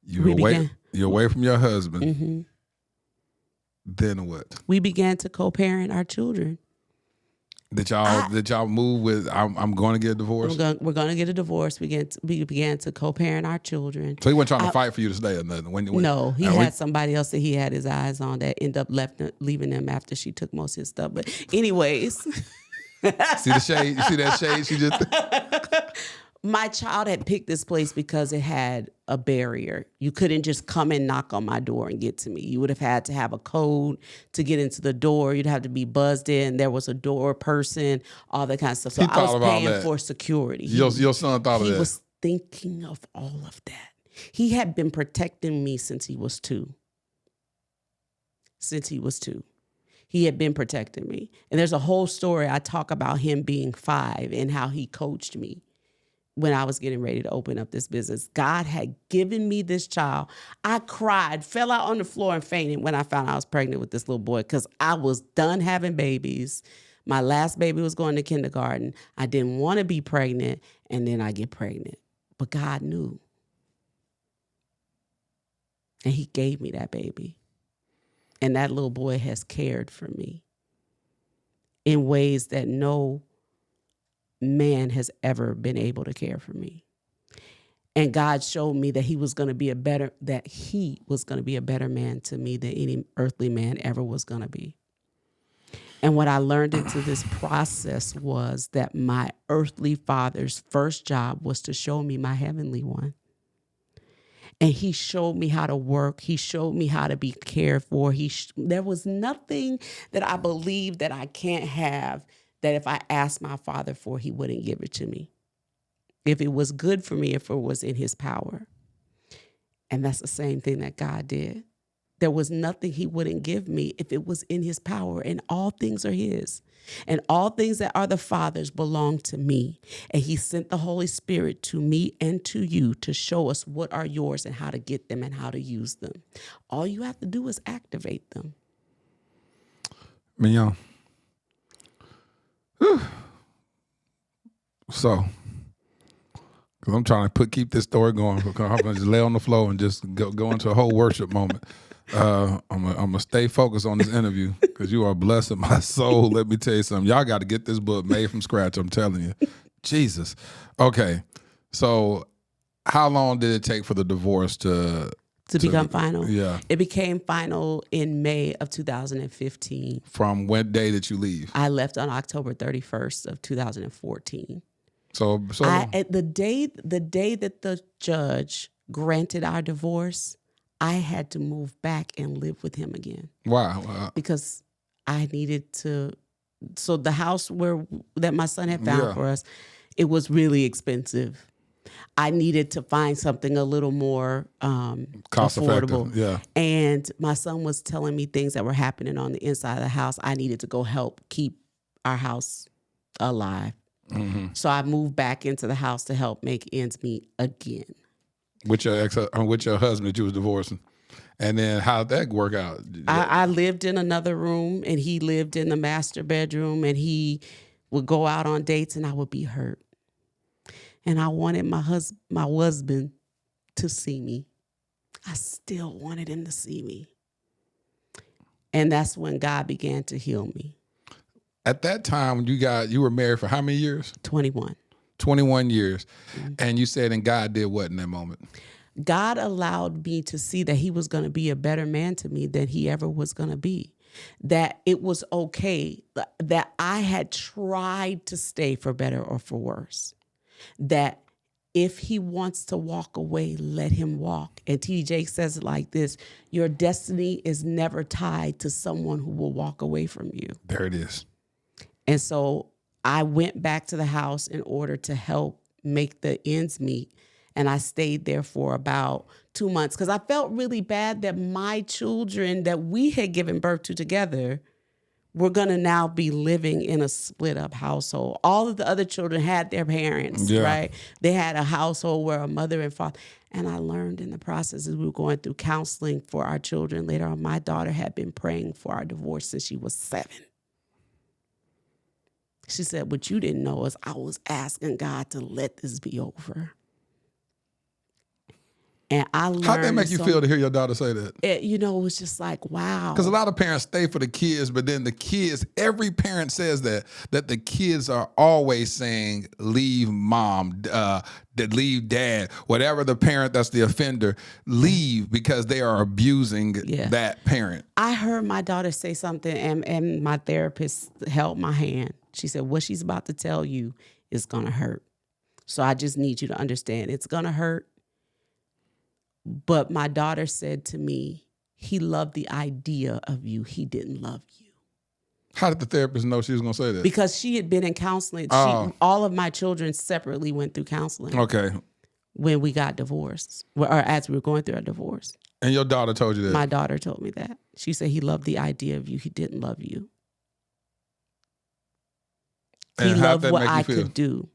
B: You're away from your husband. Mm-hmm. Then what?
A: We began to co-parent our children.
B: Did y'all move with? I'm going to get a divorce.
A: We're going to get a divorce. We began to co-parent our children.
B: So he wasn't trying to fight for you to stay or nothing.
A: No, he had somebody else that he had his eyes on that ended up leaving him after she took most of his stuff. But anyways,
B: see the shade. You see that shade? She just.
A: My child had picked this place because it had a barrier. You couldn't just come and knock on my door and get to me. You would have had to have a code to get into the door. You'd have to be buzzed in. There was a door person, all that kind of stuff. So I was paying for security.
B: Your son thought of that.
A: He was thinking of all of that. He had been protecting me since he was 2. He had been protecting me. And there's a whole story I talk about him being 5 and how he coached me when I was getting ready to open up this business. God had given me this child. I cried, fell out on the floor and fainted when I found out I was pregnant with this little boy because I was done having babies. My last baby was going to kindergarten. I didn't want to be pregnant, and then I get pregnant. But God knew. And he gave me that baby. And that little boy has cared for me in ways that no man has ever been able to care for me. And God showed me that he was going to be a better man to me than any earthly man ever was going to be. And what I learned into this process was that my earthly father's first job was to show me my heavenly one. And he showed me how to work. He showed me how to be cared for. There was nothing that I believed that I can't have that if I asked my father for, he wouldn't give it to me. If it was good for me, if it was in his power. And that's the same thing that God did. There was nothing he wouldn't give me if it was in his power, and all things are his. And all things that are the Father's belong to me. And he sent the Holy Spirit to me and to you to show us what are yours and how to get them and how to use them. All you have to do is activate them.
B: Mignon. So, because I'm trying to keep this story going, I'm going to just lay on the floor and just go into a whole worship moment. I'm gonna stay focused on this interview because you are blessing my soul. Let me tell you something. Y'all got to get this book made from scratch. I'm telling you. Jesus. Okay. So how long did it take for the divorce to
A: become final?
B: Yeah.
A: It became final in May of 2015.
B: From what day did you leave?
A: I left on October 31st of 2014.
B: So
A: the day that the judge granted our divorce, I had to move back and live with him again.
B: Wow.
A: Because I needed to. So the house that my son had found for us, it was really expensive. I needed to find something a little more
B: Cost
A: affordable.
B: effective, yeah.
A: And my son was telling me things that were happening on the inside of the house. I needed to go help keep our house alive.
B: Mm-hmm. So
A: I moved back into the house to help make ends meet again.
B: With your husband that you was divorcing. And then how'd that work out?
A: I lived in another room, and he lived in the master bedroom, and he would go out on dates, and I would be hurt. And I wanted my husband to see me. I still wanted him to see me. And that's when God began to heal me.
B: At that time, you were married for how many years?
A: 21.
B: 21 years. Mm-hmm. And you said, and God did what in that moment?
A: God allowed me to see that he was going to be a better man to me than he ever was going to be. That it was okay, that I had tried to stay for better or for worse. That if he wants to walk away, let him walk. And TJ says it like this: your destiny is never tied to someone who will walk away from you.
B: There it is.
A: And so I went back to the house in order to help make the ends meet. And I stayed there for about 2 months because I felt really bad that my children that we had given birth to together were going to now be living in a split up household. All of the other children had their parents, right? They had a household where a mother and father. And I learned in the process as we were going through counseling for our children later on, my daughter had been praying for our divorce since she was 7. She said, what you didn't know is I was asking God to let this be over. And I learned.
B: How'd that make you feel to hear your daughter say that?
A: It was just like, wow.
B: Because a lot of parents stay for the kids, but then the kids, every parent says that the kids are always saying, leave mom, leave dad, whatever the parent that's the offender, leave because they are abusing that parent.
A: I heard my daughter say something and my therapist held my hand. She said, what she's about to tell you is going to hurt. So I just need you to understand it's going to hurt. But my daughter said to me, he loved the idea of you. He didn't love you.
B: How did the therapist know she was going to say that?
A: Because she had been in counseling. All of my children separately went through counseling.
B: Okay.
A: When we got divorced, or as we were going through our divorce.
B: And your daughter told you that?
A: My daughter told me that. She said he loved the idea of you. He didn't love you.
B: And
A: he loved what I could do.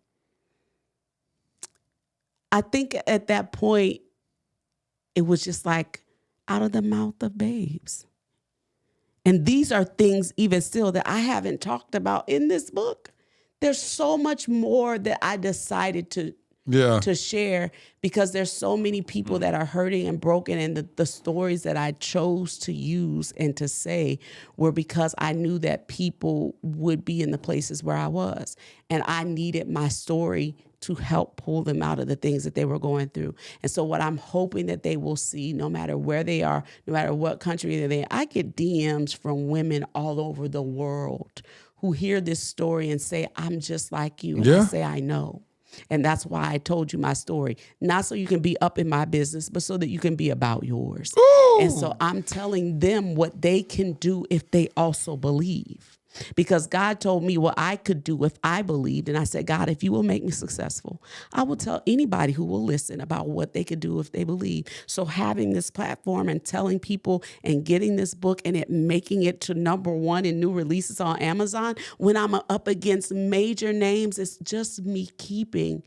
A: I think at that point, it was just like out of the mouth of babes. And these are things even still that I haven't talked about in this book. There's so much more that I decided to share because there's so many people that are hurting and broken. And the stories that I chose to use and to say were because I knew that people would be in the places where I was. And I needed my story to help pull them out of the things that they were going through. And so what I'm hoping that they will see, no matter where they are, no matter what country they're in, I get DMs from women all over the world who hear this story and say, I'm just like you. And I say, I know. And that's why I told you my story. Not so you can be up in my business, but so that you can be about yours. Ooh. And so I'm telling them what they can do if they also believe. Because God told me what I could do if I believed. And I said, God, if you will make me successful, I will tell anybody who will listen about what they could do if they believe. So having this platform and telling people and getting this book and it making it to #1 in new releases on Amazon, when I'm up against major names, it's just me keeping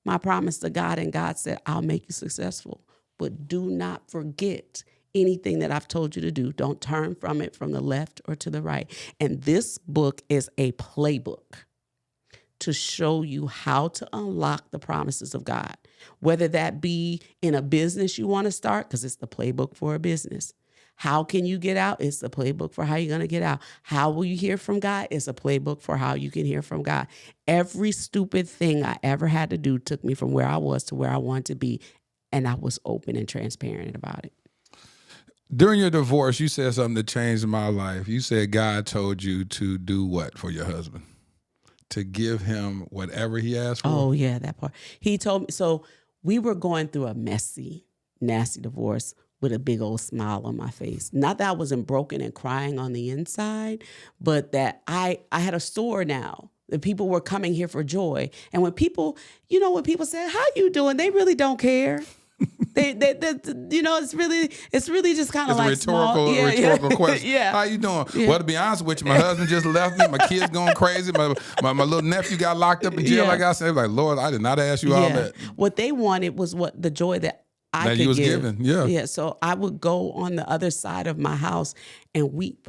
A: my promise to God. And God said, I'll make you successful. But do not forget anything that I've told you to do. Don't turn from it from the left or to the right. And this book is a playbook to show you how to unlock the promises of God, whether that be in a business you want to start, because it's the playbook for a business. How can you get out? It's the playbook for how you're going to get out. How will you hear from God? It's a playbook for how you can hear from God. Every stupid thing I ever had to do took me from where I was to where I wanted to be, and I was open and transparent about it.
B: During your divorce, you said something that changed my life. You said God told you to do what for your husband? To give him whatever he asked for?
A: Oh, yeah, that part. He told me, so we were going through a messy, nasty divorce with a big old smile on my face. Not that I wasn't broken and crying on the inside, but that I had a store now The people were coming here for joy. And when people, you know, when people say, "How you doing?" they really don't care. they you know, it's really just kind of like
B: rhetorical question.
A: Yeah.
B: How you doing?
A: Yeah.
B: Well, to be honest with you, my husband just left me. My kids going crazy. My little nephew got locked up in jail.
A: Yeah.
B: Like I said, like, Lord, I did not ask you all that.
A: What they wanted was what the joy that I
B: That
A: could
B: you was
A: give.
B: giving. Yeah.
A: Yeah. So I would go on the other side of my house and weep.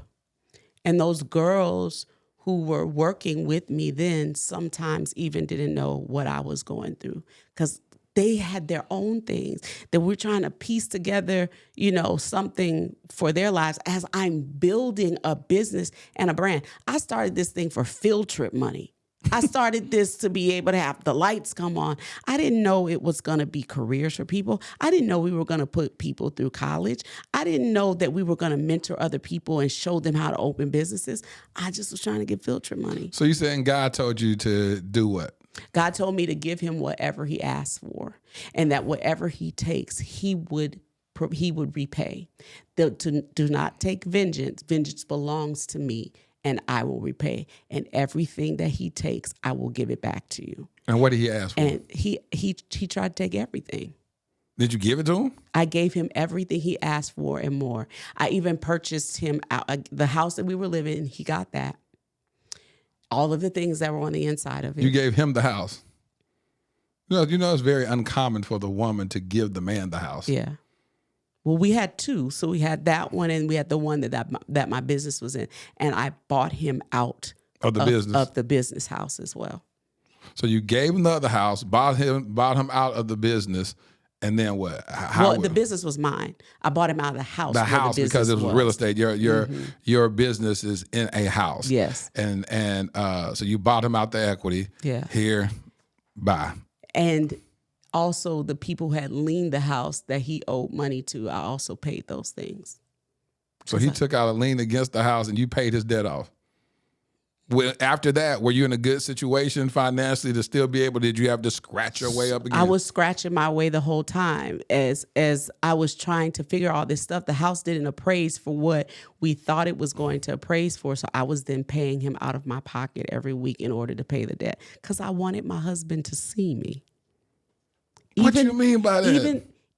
A: And those girls who were working with me then sometimes even didn't know what I was going through, because they had their own things that we're trying to piece together, you know, something for their lives as I'm building a business and a brand. I started this thing for field trip money. I started this to be able to have the lights come on. I didn't know it was going to be careers for people. I didn't know we were going to put people through college. I didn't know that we were going to mentor other people and show them how to open businesses. I just was trying to get field trip money.
B: So you saying God told you to do what?
A: God told me to give him whatever he asked for, and that whatever he takes, he would repay. Do not take vengeance. Vengeance belongs to me, and I will repay. And everything that he takes, I will give it back to you.
B: And what did he ask for?
A: And he tried to take everything.
B: Did you give it to him?
A: I gave him everything he asked for and more. I even purchased him the house that we were living in. He got that. All of the things that were on the inside of it.
B: You gave him the house. You know, it's very uncommon for the woman to give the man the house.
A: Yeah. Well, we had two. So we had that one, and we had the one that my business was in. And I bought him out
B: of the
A: business house as well.
B: So you gave him the other house, bought him out of the business, and then what?
A: The business was mine. I bought him out of the house.
B: The house, because it was real estate. Your business is in a house.
A: Yes.
B: And so you bought him out the equity.
A: Yeah.
B: Here, bye.
A: And also the people who had liened the house that he owed money to, I also paid those things.
B: So he took out a lien against the house and you paid his debt off. Well, after that, were you in a good situation financially to still be able? Did you have to scratch your way up again?
A: I was scratching my way the whole time as I was trying to figure all this stuff. The house didn't appraise for what we thought it was going to appraise for. So I was then paying him out of my pocket every week in order to pay the debt, because I wanted my husband to see me.
B: What do you mean by that?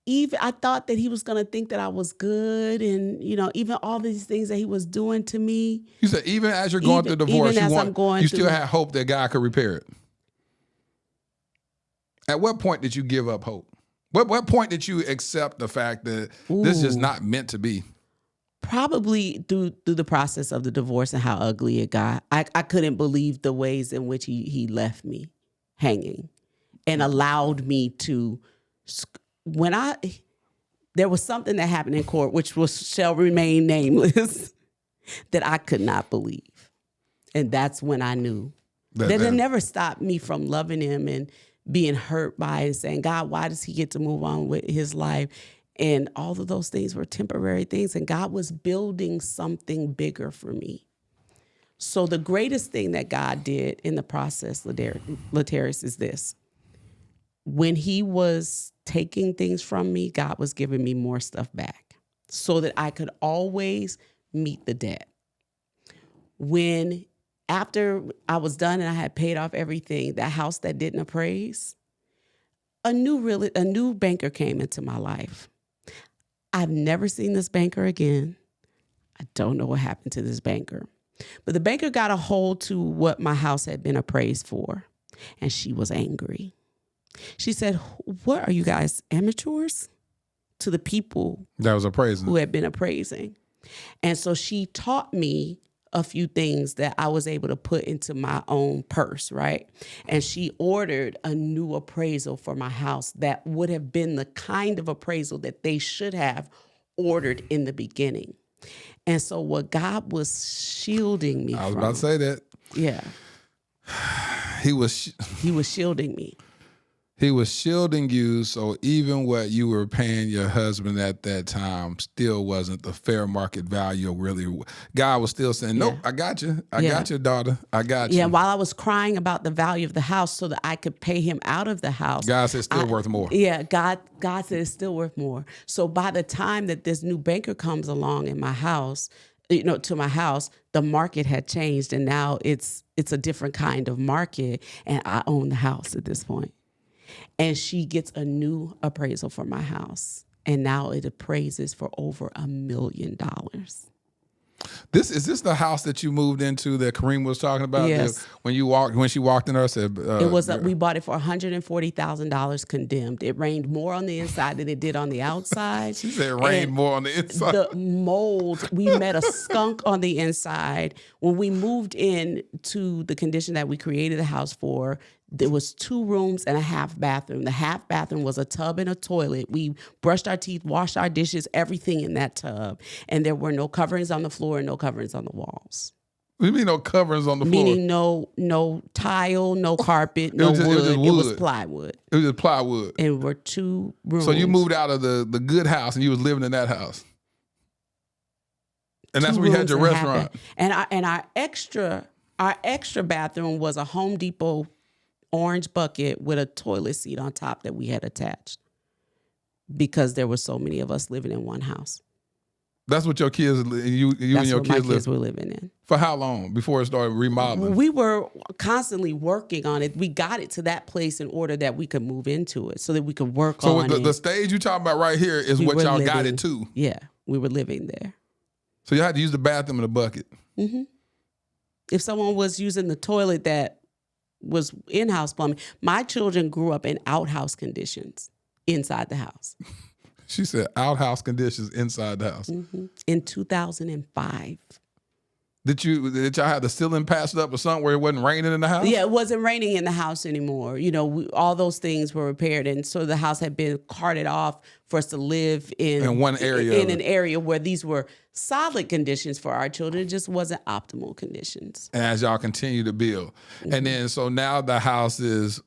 A: Even I thought that he was going to think that I was good, and even all these things that he was doing to me.
B: You said even as you're going through divorce, you still had hope that God could repair it. At what point did you give up hope? What point did you accept the fact that this is not meant to be?
A: Probably through the process of the divorce and how ugly it got. I couldn't believe the ways in which he left me hanging and allowed me to. There was something that happened in court, which shall remain nameless, that I could not believe. And that's when I knew that it never stopped me from loving him and being hurt by it and saying, God, why does he get to move on with his life? And all of those things were temporary things. And God was building something bigger for me. So the greatest thing that God did in the process, Latarius, is this. When he was taking things from me, God was giving me more stuff back so that I could always meet the debt. After I was done and I had paid off everything, that house that didn't appraise, a new banker came into my life. I've never seen this banker again. I don't know what happened to this banker. But the banker got a hold to what my house had been appraised for, and she was angry. She said, "What are you guys, amateurs?" To the people
B: that was appraising,
A: who had been appraising. And so she taught me a few things that I was able to put into my own purse, right? And she ordered a new appraisal for my house that would have been the kind of appraisal that they should have ordered in the beginning. And so what God was shielding me from.
B: I was about to say that.
A: Yeah.
B: He was
A: shielding me.
B: He was shielding you, so even what you were paying your husband at that time still wasn't the fair market value. Really, God was still saying, "Nope, I got you. I got your daughter. I got you."
A: Yeah, while I was crying about the value of the house so that I could pay him out of the house,
B: God said, "Still worth more."
A: Yeah, God said it's still worth more. So by the time that this new banker comes along in my house, to my house, the market had changed, and now it's a different kind of market, and I own the house at this point. And she gets a new appraisal for my house, and now it appraises for over $1 million.
B: Is this the house that you moved into that Kareem was talking about?
A: Yes.
B: When she walked in there, I said
A: it was we bought it for $140,000 condemned. It rained more on the inside than it did on the outside.
B: She said it rained more on the inside.
A: The mold, we met a skunk on the inside. When we moved in to the condition that we created the house for, there was 2 rooms and a half bathroom. The half bathroom was a tub and a toilet. We brushed our teeth, washed our dishes, everything in that tub. And there were no coverings on the floor and no coverings on the walls.
B: What do you mean no coverings on the floor?
A: Meaning no tile, no carpet, no wood. It was plywood.
B: It was just plywood.
A: And we're 2 rooms.
B: So you moved out of the good house and you was living in that house. And that's where you had your restaurant.
A: And our extra bathroom was a Home Depot orange bucket with a toilet seat on top that we had attached because there were so many of us living in one house.
B: That's what your kids, you and your kids
A: were living in.
B: For how long before it started remodeling?
A: We were constantly working on it. We got it to that place in order that we could move into it so that we could work on it. So
B: the stage you talking about right here is what y'all got it to?
A: Yeah, we were living there.
B: So you had to use the bathroom in a bucket?
A: Mm-hmm. If someone was using the toilet that was in-house plumbing, my children grew up in outhouse conditions inside the house.
B: She said outhouse conditions inside the house.
A: Mm-hmm. In 2005.
B: Did y'all have the ceiling patched up or something where it wasn't raining in the house?
A: Yeah, it wasn't raining in the house anymore. All those things were repaired, and so the house had been carted off for us to live in
B: one area.
A: In an area where these were solid conditions for our children. It just wasn't optimal conditions.
B: And as y'all continue to build. Mm-hmm. And then so now the house is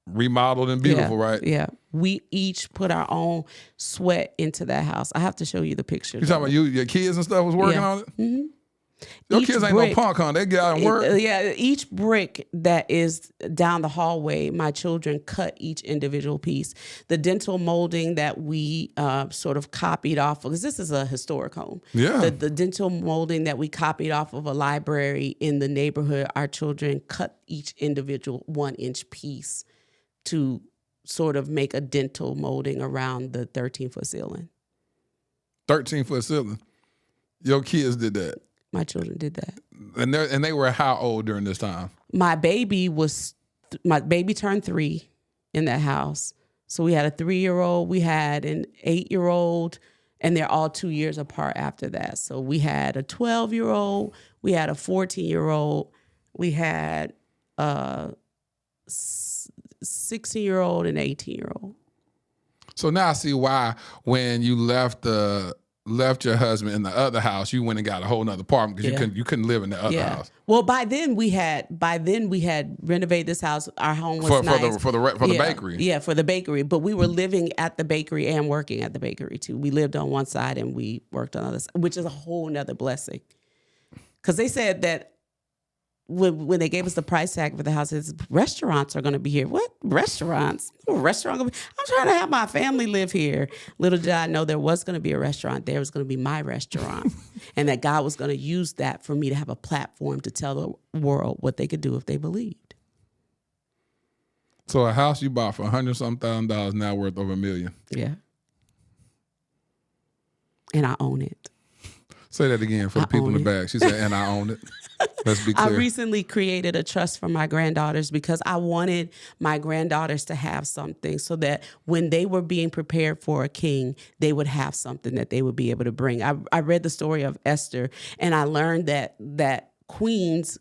B: remodeled and beautiful, right?
A: Yeah. We each put our own sweat into that house. I have to show you the pictures.
B: You talking about your kids and stuff was working on it?
A: Mm-hmm.
B: Your kids ain't no punk, huh? They get out and work.
A: Each brick that is down the hallway, my children cut each individual piece. The dental molding that we sort of copied off of, because this is a historic home.
B: Yeah.
A: The dental molding that we copied off of a library in the neighborhood, our children cut each individual 1-inch piece to sort of make a dental molding around the 13-foot ceiling.
B: 13-foot ceiling. Your kids did that.
A: My children did that.
B: And they were how old during this time?
A: My baby turned 3 in that house. So we had a 3-year-old, we had an 8-year-old, and they're all 2 years apart after that. So we had a 12-year-old, we had a 14-year-old, we had a 16-year-old and 18-year-old. So
B: now I see why when you left your husband in the other house, you went and got a whole nother apartment because you couldn't live in the other house.
A: Well, by then we had renovated this house. Our home was nice.
B: for the bakery.
A: Yeah, for the bakery. But we were living at the bakery and working at the bakery too. We lived on one side and we worked on the other side, which is a whole nother blessing. Because they said that when they gave us the price tag for the house, restaurants are going to be here. What restaurants? I'm trying to have my family live here. Little did I know there was going to be a restaurant. There was going to be my restaurant, and that God was going to use that for me to have a platform to tell the world what they could do if they believed.
B: So a house you bought for $100,000 now worth over $1 million.
A: Yeah, and I own it.
B: Say that again for the people in the back. She said, and I own it. Let's be clear.
A: I recently created a trust for my granddaughters because I wanted my granddaughters to have something so that when they were being prepared for a king, they would have something that they would be able to bring. I read the story of Esther, and I learned that queens,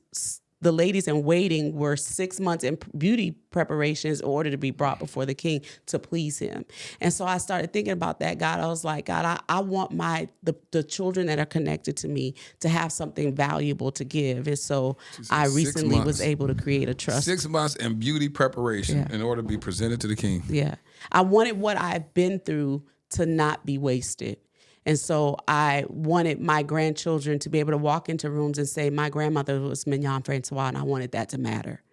A: the ladies in waiting, were 6 months in beauty preparations in order to be brought before the king to please him. And so I started thinking about that, God. I was like, God, I want the children that are connected to me to have something valuable to give. And so I recently was able to create a trust.
B: 6 months in beauty preparation in order to be presented to the king.
A: Yeah. I wanted what I've been through to not be wasted. And so I wanted my grandchildren to be able to walk into rooms and say, my grandmother was Mignon Francois, and I wanted that to matter.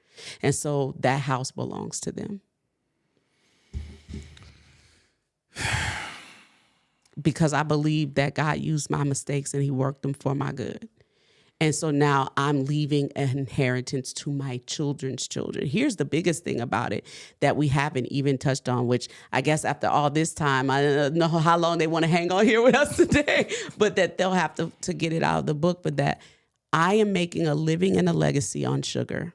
A: And so that house belongs to them. because I believe that God used my mistakes and he worked them for my good. And so now I'm leaving an inheritance to my children's children. Here's the biggest thing about it that we haven't even touched on, which I guess after all this time, I don't know how long they want to hang on here with us today, but that they'll have to get it out of the book. But that I am making a living and a legacy on sugar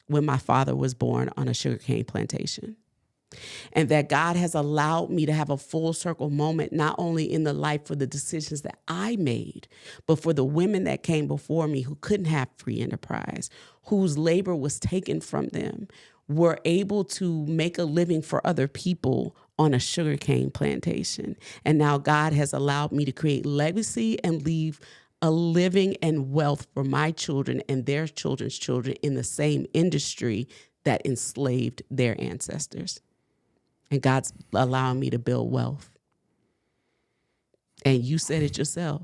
A: when my father was born on a sugarcane plantation. And that God has allowed me to have a full circle moment, not only in the life for the decisions that I made, but for the women that came before me who couldn't have free enterprise, whose labor was taken from them, were able to make a living for other people on a sugarcane plantation. And now God has allowed me to create legacy and leave a living and wealth for my children and their children's children in the same industry that enslaved their ancestors. And God's allowing me to build wealth. And you said it yourself.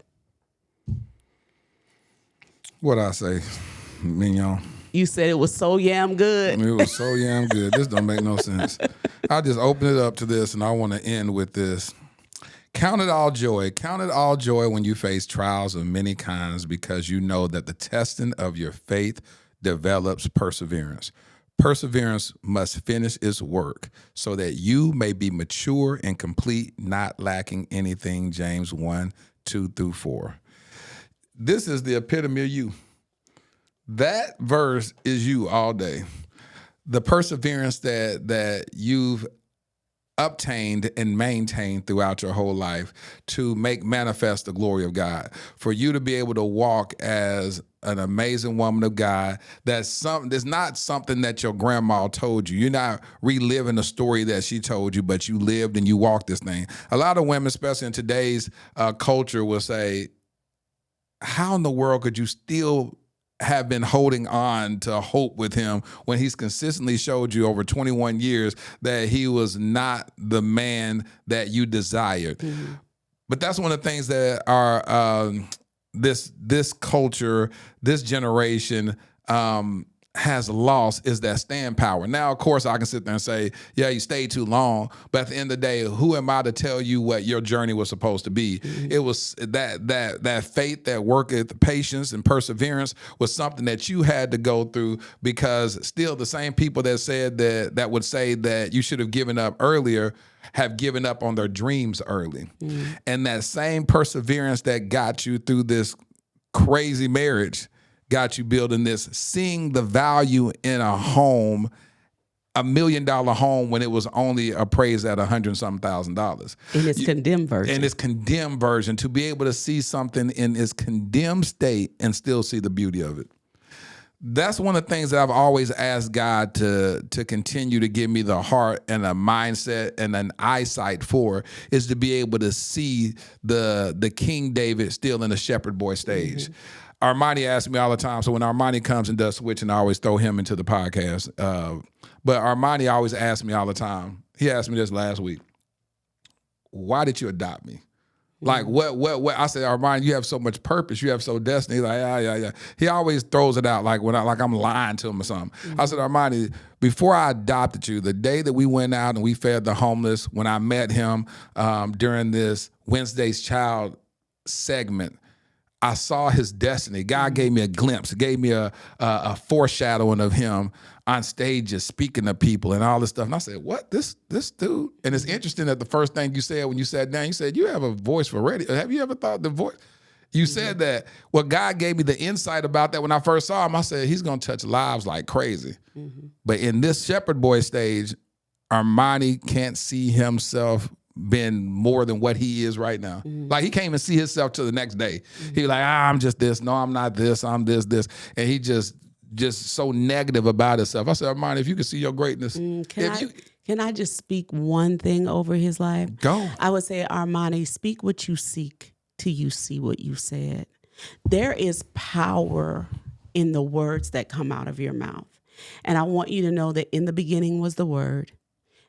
B: What I say, Mignon?
A: You said it was so yam good.
B: It was so damn good. This don't make no sense. I'll just open it up to this, and I want to end with this. Count it all joy. Count it all joy when you face trials of many kinds, because you know that the testing of your faith develops perseverance. Perseverance must finish its work so that you may be mature and complete, not lacking anything. James 1:2-4. This is the epitome of you. That verse is you all day. The perseverance that you've obtained and maintained throughout your whole life to make manifest the glory of God. For you to be able to walk as an amazing woman of God, that's not something that your grandma told you. You're not reliving a story that she told you, but you lived and you walked this thing. A lot of women, especially in today's culture, will say, how in the world could you still have been holding on to hope with him when he's consistently showed you over 21 years that he was not the man that you desired? Mm-hmm. But that's one of the things that are this culture, this generation has lost, is that stand power. Now, of course, I can sit there and say, yeah, you stayed too long. But at the end of the day, who am I to tell you what your journey was supposed to be? Mm-hmm. It was that faith, that worketh patience and perseverance was something that you had to go through, because still the same people that said that would say that you should have given up earlier have given up on their dreams early. Mm-hmm. And that same perseverance that got you through this crazy marriage got you building this, seeing the value in a home, $1 million home, when it was only appraised at $100,000.
A: In its condemned version.
B: In its condemned version, to be able to see something in its condemned state and still see the beauty of it. That's one of the things that I've always asked God to continue to give me the heart and a mindset and an eyesight for, is to be able to see the King David still in the shepherd boy stage. Mm-hmm. Armani asks me all the time, so when Armani comes and does switching, I always throw him into the podcast. But Armani always asks me all the time. He asked me this last week. Why did you adopt me? Like, what? I said, Armani, you have so much purpose. You have so destiny. He's like, yeah. He always throws it out like I'm lying to him or something. Mm-hmm. I said, Armani, before I adopted you, the day that we went out and we fed the homeless, when I met him during this Wednesday's Child segment, I saw his destiny. God gave me a glimpse, gave me a foreshadowing of him on stage just speaking to people and all this stuff. And I said, what? This dude? And it's interesting that the first thing you said when you sat down, you said, you have a voice for radio. Have you ever thought the voice? You said that. Well, God gave me the insight about that when I first saw him. I said, he's going to touch lives like crazy. Mm-hmm. But in this shepherd boy stage, Armani can't see himself been more than what he is right now. Mm-hmm. Like, he can't even see himself till the next day. Mm-hmm. He like, I'm just this. No, I'm not this. I'm this. And he just so negative about himself. I said, Armani, if you could see your greatness.
A: Can I just speak one thing over his life?
B: Go.
A: I would say, Armani, speak what you seek till you see what you said. There is power in the words that come out of your mouth. And I want you to know that in the beginning was the Word,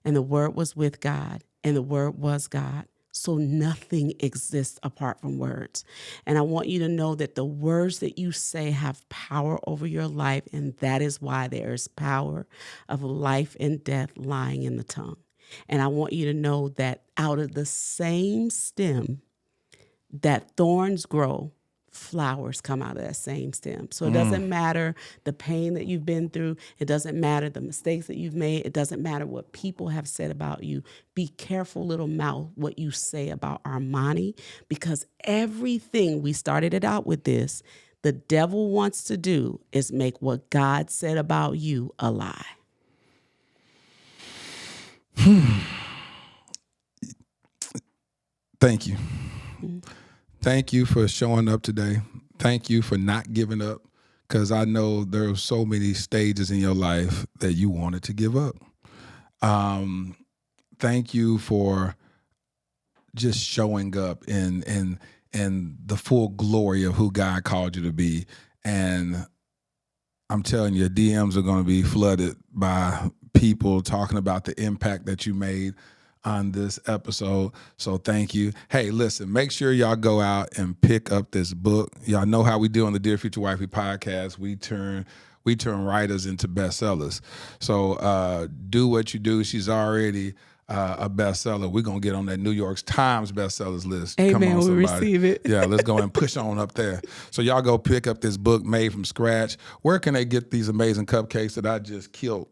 A: and the Word was with God, and the Word was God. So nothing exists apart from words. And I want you to know that the words that you say have power over your life, and that is why there is power of life and death lying in the tongue. And I want you to know that out of the same stem that thorns grow, flowers come out of that same stem. So it doesn't matter the pain that you've been through. It doesn't matter the mistakes that you've made. It doesn't matter what people have said about you. Be careful, little mouth, what you say about Armani, because everything, we started it out with this, the devil wants to do is make what God said about you a lie.
B: Thank you. Thank you for showing up today. Thank you for not giving up, because I know there are so many stages in your life that you wanted to give up. Thank you for just showing up in the full glory of who God called you to be. And I'm telling you, DMs are going to be flooded by people talking about the impact that you made on this episode. So thank you. Hey, listen, make sure y'all go out and pick up this book. Y'all know how we do on the Dear Future Wifey podcast. We turn writers into bestsellers. So do what you do. She's already a bestseller. We're going to get on that New York Times bestsellers list.
A: Amen.
B: Come on,
A: we
B: somebody.
A: receive it.
B: Yeah, let's go and push on up there. So y'all go pick up this book, Made from Scratch. Where can they get these amazing cupcakes that I just killed?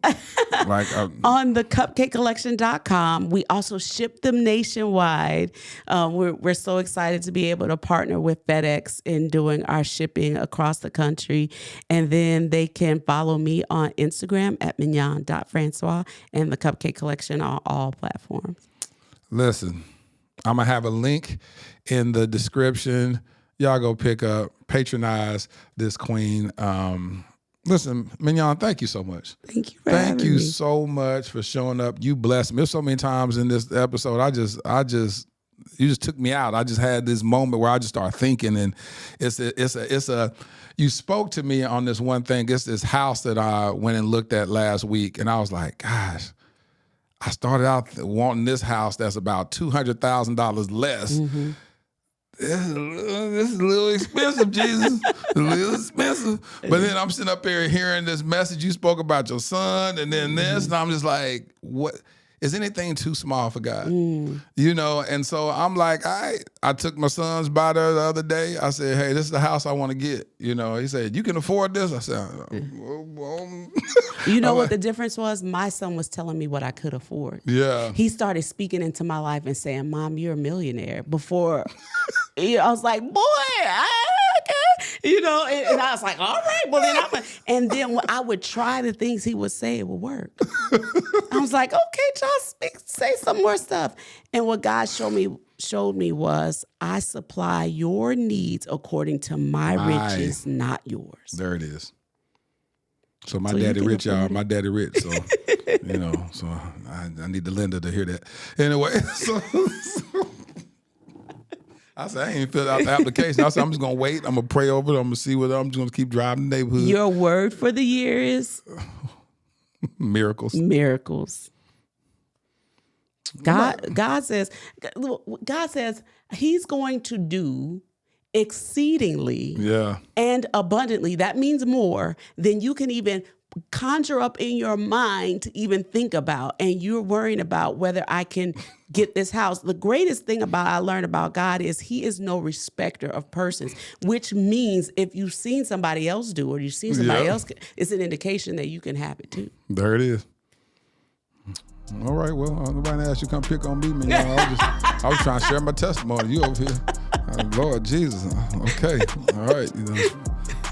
A: On the cupcakecollection.com. We also ship them nationwide. We're so excited to be able to partner with FedEx in doing our shipping across the country. And then they can follow me on Instagram at Mignon.Francois and the Cupcake Collection on all platforms.
B: Listen, I'm going to have a link in the description. Y'all go pick up, patronize this queen. Listen, Mignon, thank you so much.
A: Thank you for having me.
B: Thank you so much for showing up. You blessed me. There's so many times in this episode, you just took me out. I just had this moment where I just started thinking, and you spoke to me on this one thing. It's this house that I went and looked at last week, and I was like, gosh, I started out wanting this house that's about $200,000 less. Mm-hmm. This is a little expensive, Jesus. A little expensive. But then I'm sitting up here hearing this message you spoke about your son, and then this, and I'm just like, what? Is anything too small for God? You know, and so I'm like, I took my sons by there the other day. I said, hey, this is the house I want to get. You know, he said, you can afford this? I said,
A: you know what the difference was? My son was telling me what I could afford.
B: Yeah.
A: He started speaking into my life and saying, Mom, you're a millionaire. Before, I was like, boy, you know, and I was like, all right, well then and then when I would try the things he would say, it would work. I was like, okay, just say some more stuff. And what God showed me was, I supply your needs according to my riches, not yours.
B: There it is. So my daddy rich, y'all. My daddy rich. So, you know, so I need the lender to hear that. Anyway, so I said, I ain't filled out the application. I said, I'm just going to wait. I'm going to pray over it. I'm going to see what I'm just going to keep driving the neighborhood.
A: Your word for the year is?
B: Miracles.
A: Miracles. God says he's going to do exceedingly and abundantly. That means more than you can even conjure up in your mind to even think about. And you're worrying about whether I can get this house. The greatest thing I learned about God is he is no respecter of persons, which means if you've seen somebody else do or you've seen somebody else, it's an indication that you can have it too.
B: There it is. All right, well, nobody asked you to come pick on me, man. I was trying to share my testimony. You over here. Lord Jesus. Okay. All right. You know,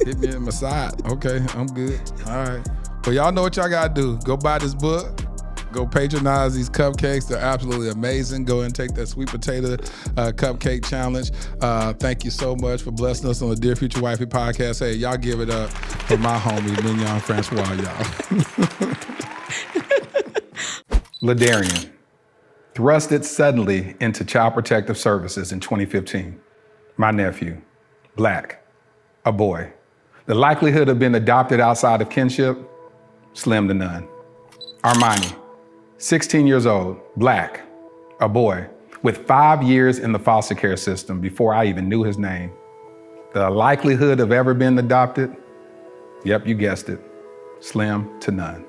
B: hit me in my side. Okay, I'm good. All right. Well, y'all know what y'all got to do. Go buy this book. Go patronize these cupcakes. They're absolutely amazing. Go and take that sweet potato cupcake challenge. Thank you so much for blessing us on the Dear Future Wifey podcast. Hey, y'all give it up for my homie, Mignon Francois, y'all.
C: Ladarian thrusted suddenly into Child Protective Services in 2015. My nephew, Black, a boy. The likelihood of being adopted outside of kinship, slim to none. Armani, 16 years old, Black, a boy, with 5 years in the foster care system before I even knew his name. The likelihood of ever being adopted, yep, you guessed it, slim to none.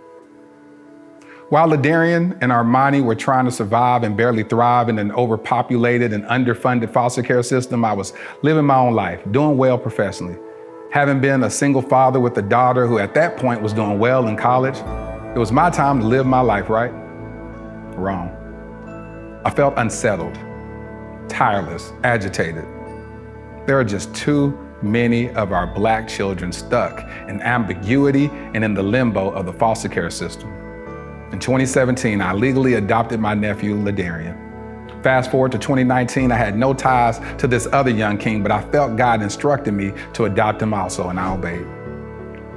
C: While Ladarian and Armani were trying to survive and barely thrive in an overpopulated and underfunded foster care system, I was living my own life, doing well professionally. Having been a single father with a daughter who at that point was doing well in college, it was my time to live my life, right? Wrong. I felt unsettled, tireless, agitated. There are just too many of our Black children stuck in ambiguity and in the limbo of the foster care system. In 2017, I legally adopted my nephew, Ladarian. Fast forward to 2019, I had no ties to this other young king, but I felt God instructed me to adopt him also, and I obeyed.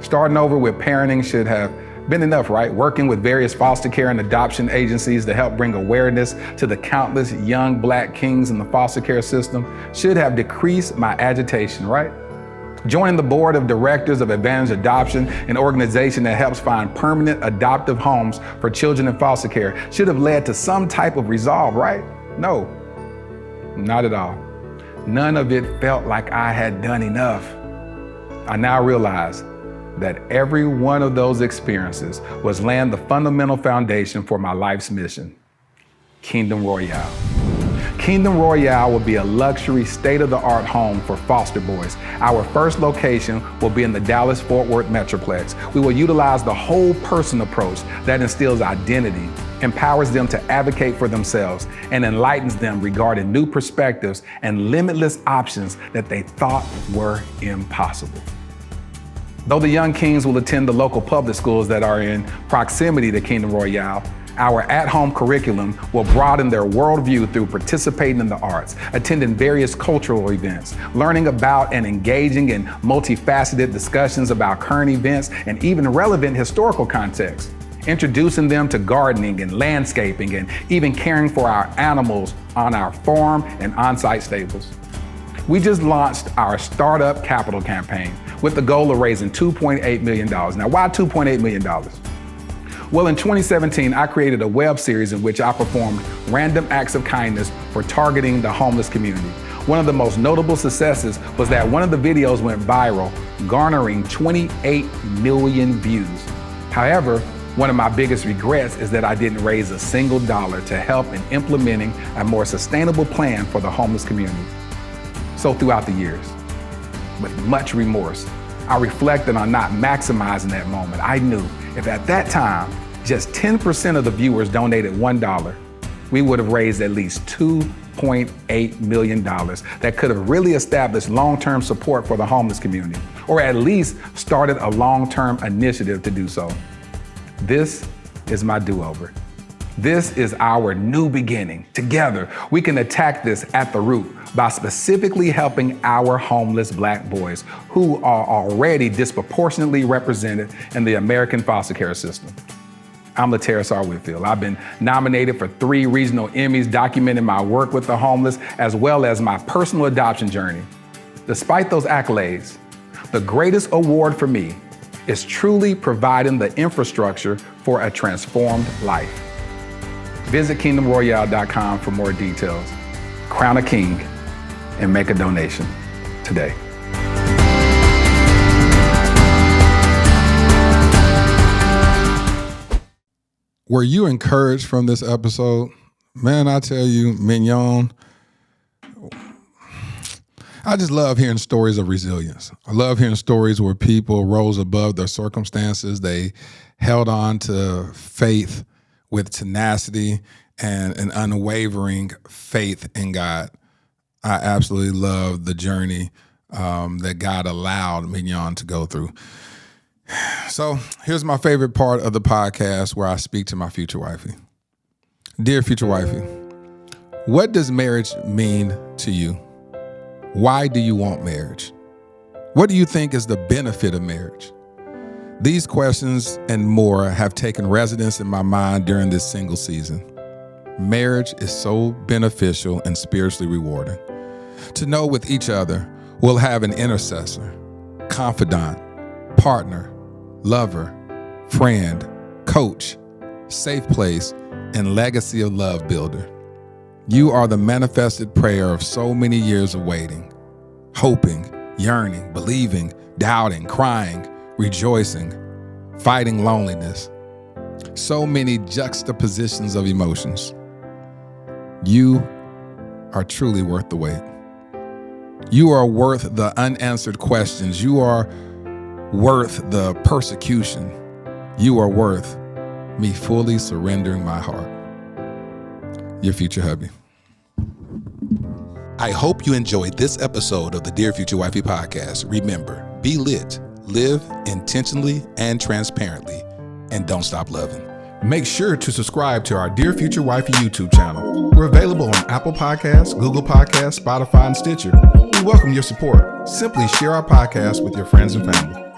C: Starting over with parenting should have been enough, right? Working with various foster care and adoption agencies to help bring awareness to the countless young Black kings in the foster care system should have decreased my agitation, right? Joining the board of directors of Advantage Adoption, an organization that helps find permanent adoptive homes for children in foster care, should have led to some type of resolve, right? No, not at all. None of it felt like I had done enough. I now realize that every one of those experiences was laying the fundamental foundation for my life's mission, Kingdom Royale. Kingdom Royale will be a luxury, state-of-the-art home for foster boys. Our first location will be in the Dallas-Fort Worth Metroplex. We will utilize the whole person approach that instills identity, empowers them to advocate for themselves, and enlightens them regarding new perspectives and limitless options that they thought were impossible. Though the young kings will attend the local public schools that are in proximity to Kingdom Royale, our at-home curriculum will broaden their worldview through participating in the arts, attending various cultural events, learning about and engaging in multifaceted discussions about current events and even relevant historical context, introducing them to gardening and landscaping and even caring for our animals on our farm and on-site stables. We just launched our Startup Capital campaign with the goal of raising $2.8 million. Now, why $2.8 million? Well, in 2017, I created a web series in which I performed random acts of kindness for targeting the homeless community. One of the most notable successes was that one of the videos went viral, garnering 28 million views. However, one of my biggest regrets is that I didn't raise a single dollar to help in implementing a more sustainable plan for the homeless community. So throughout the years, with much remorse, I reflected on not maximizing that moment. I knew if at that time, just 10% of the viewers donated $1, we would have raised at least $2.8 million that could have really established long-term support for the homeless community, or at least started a long-term initiative to do so. This is my do-over. This is our new beginning. Together, we can attack this at the root by specifically helping our homeless Black boys who are already disproportionately represented in the American foster care system. I'm Laterris R. Whitfield. I've been nominated for 3 regional Emmys documenting my work with the homeless as well as my personal adoption journey. Despite those accolades, the greatest award for me is truly providing the infrastructure for a transformed life. Visit kingdomroyale.com for more details. Crown a king and make a donation today.
B: Were you encouraged from this episode? Man, I tell you, Mignon, I just love hearing stories of resilience. I love hearing stories where people rose above their circumstances. They held on to faith with tenacity and an unwavering faith in God. I absolutely love the journey that God allowed Mignon to go through. So here's my favorite part of the podcast where I speak to my future wifey. Dear future wifey, what does marriage mean to you? Why do you want marriage? What do you think is the benefit of marriage? These questions and more have taken residence in my mind during this single season. Marriage is so beneficial and spiritually rewarding. To know with each other, we'll have an intercessor, confidant, partner, lover, friend, coach, safe place, and legacy of love builder. You are the manifested prayer of so many years of waiting, hoping, yearning, believing, doubting, crying, rejoicing, fighting loneliness. so many juxtapositions of emotions. You are truly worth the wait. You are worth the unanswered questions. You are worth the persecution. You are worth me fully surrendering my heart. Your future hubby.
E: I hope you enjoyed this episode of the Dear Future Wifey podcast. Remember, be lit, live intentionally and transparently, and don't stop loving.
C: Make sure to subscribe to our Dear Future Wifey YouTube channel. We're available on Apple Podcasts, Google Podcasts, Spotify, and Stitcher. We welcome your support. Simply share our podcast with your friends and family.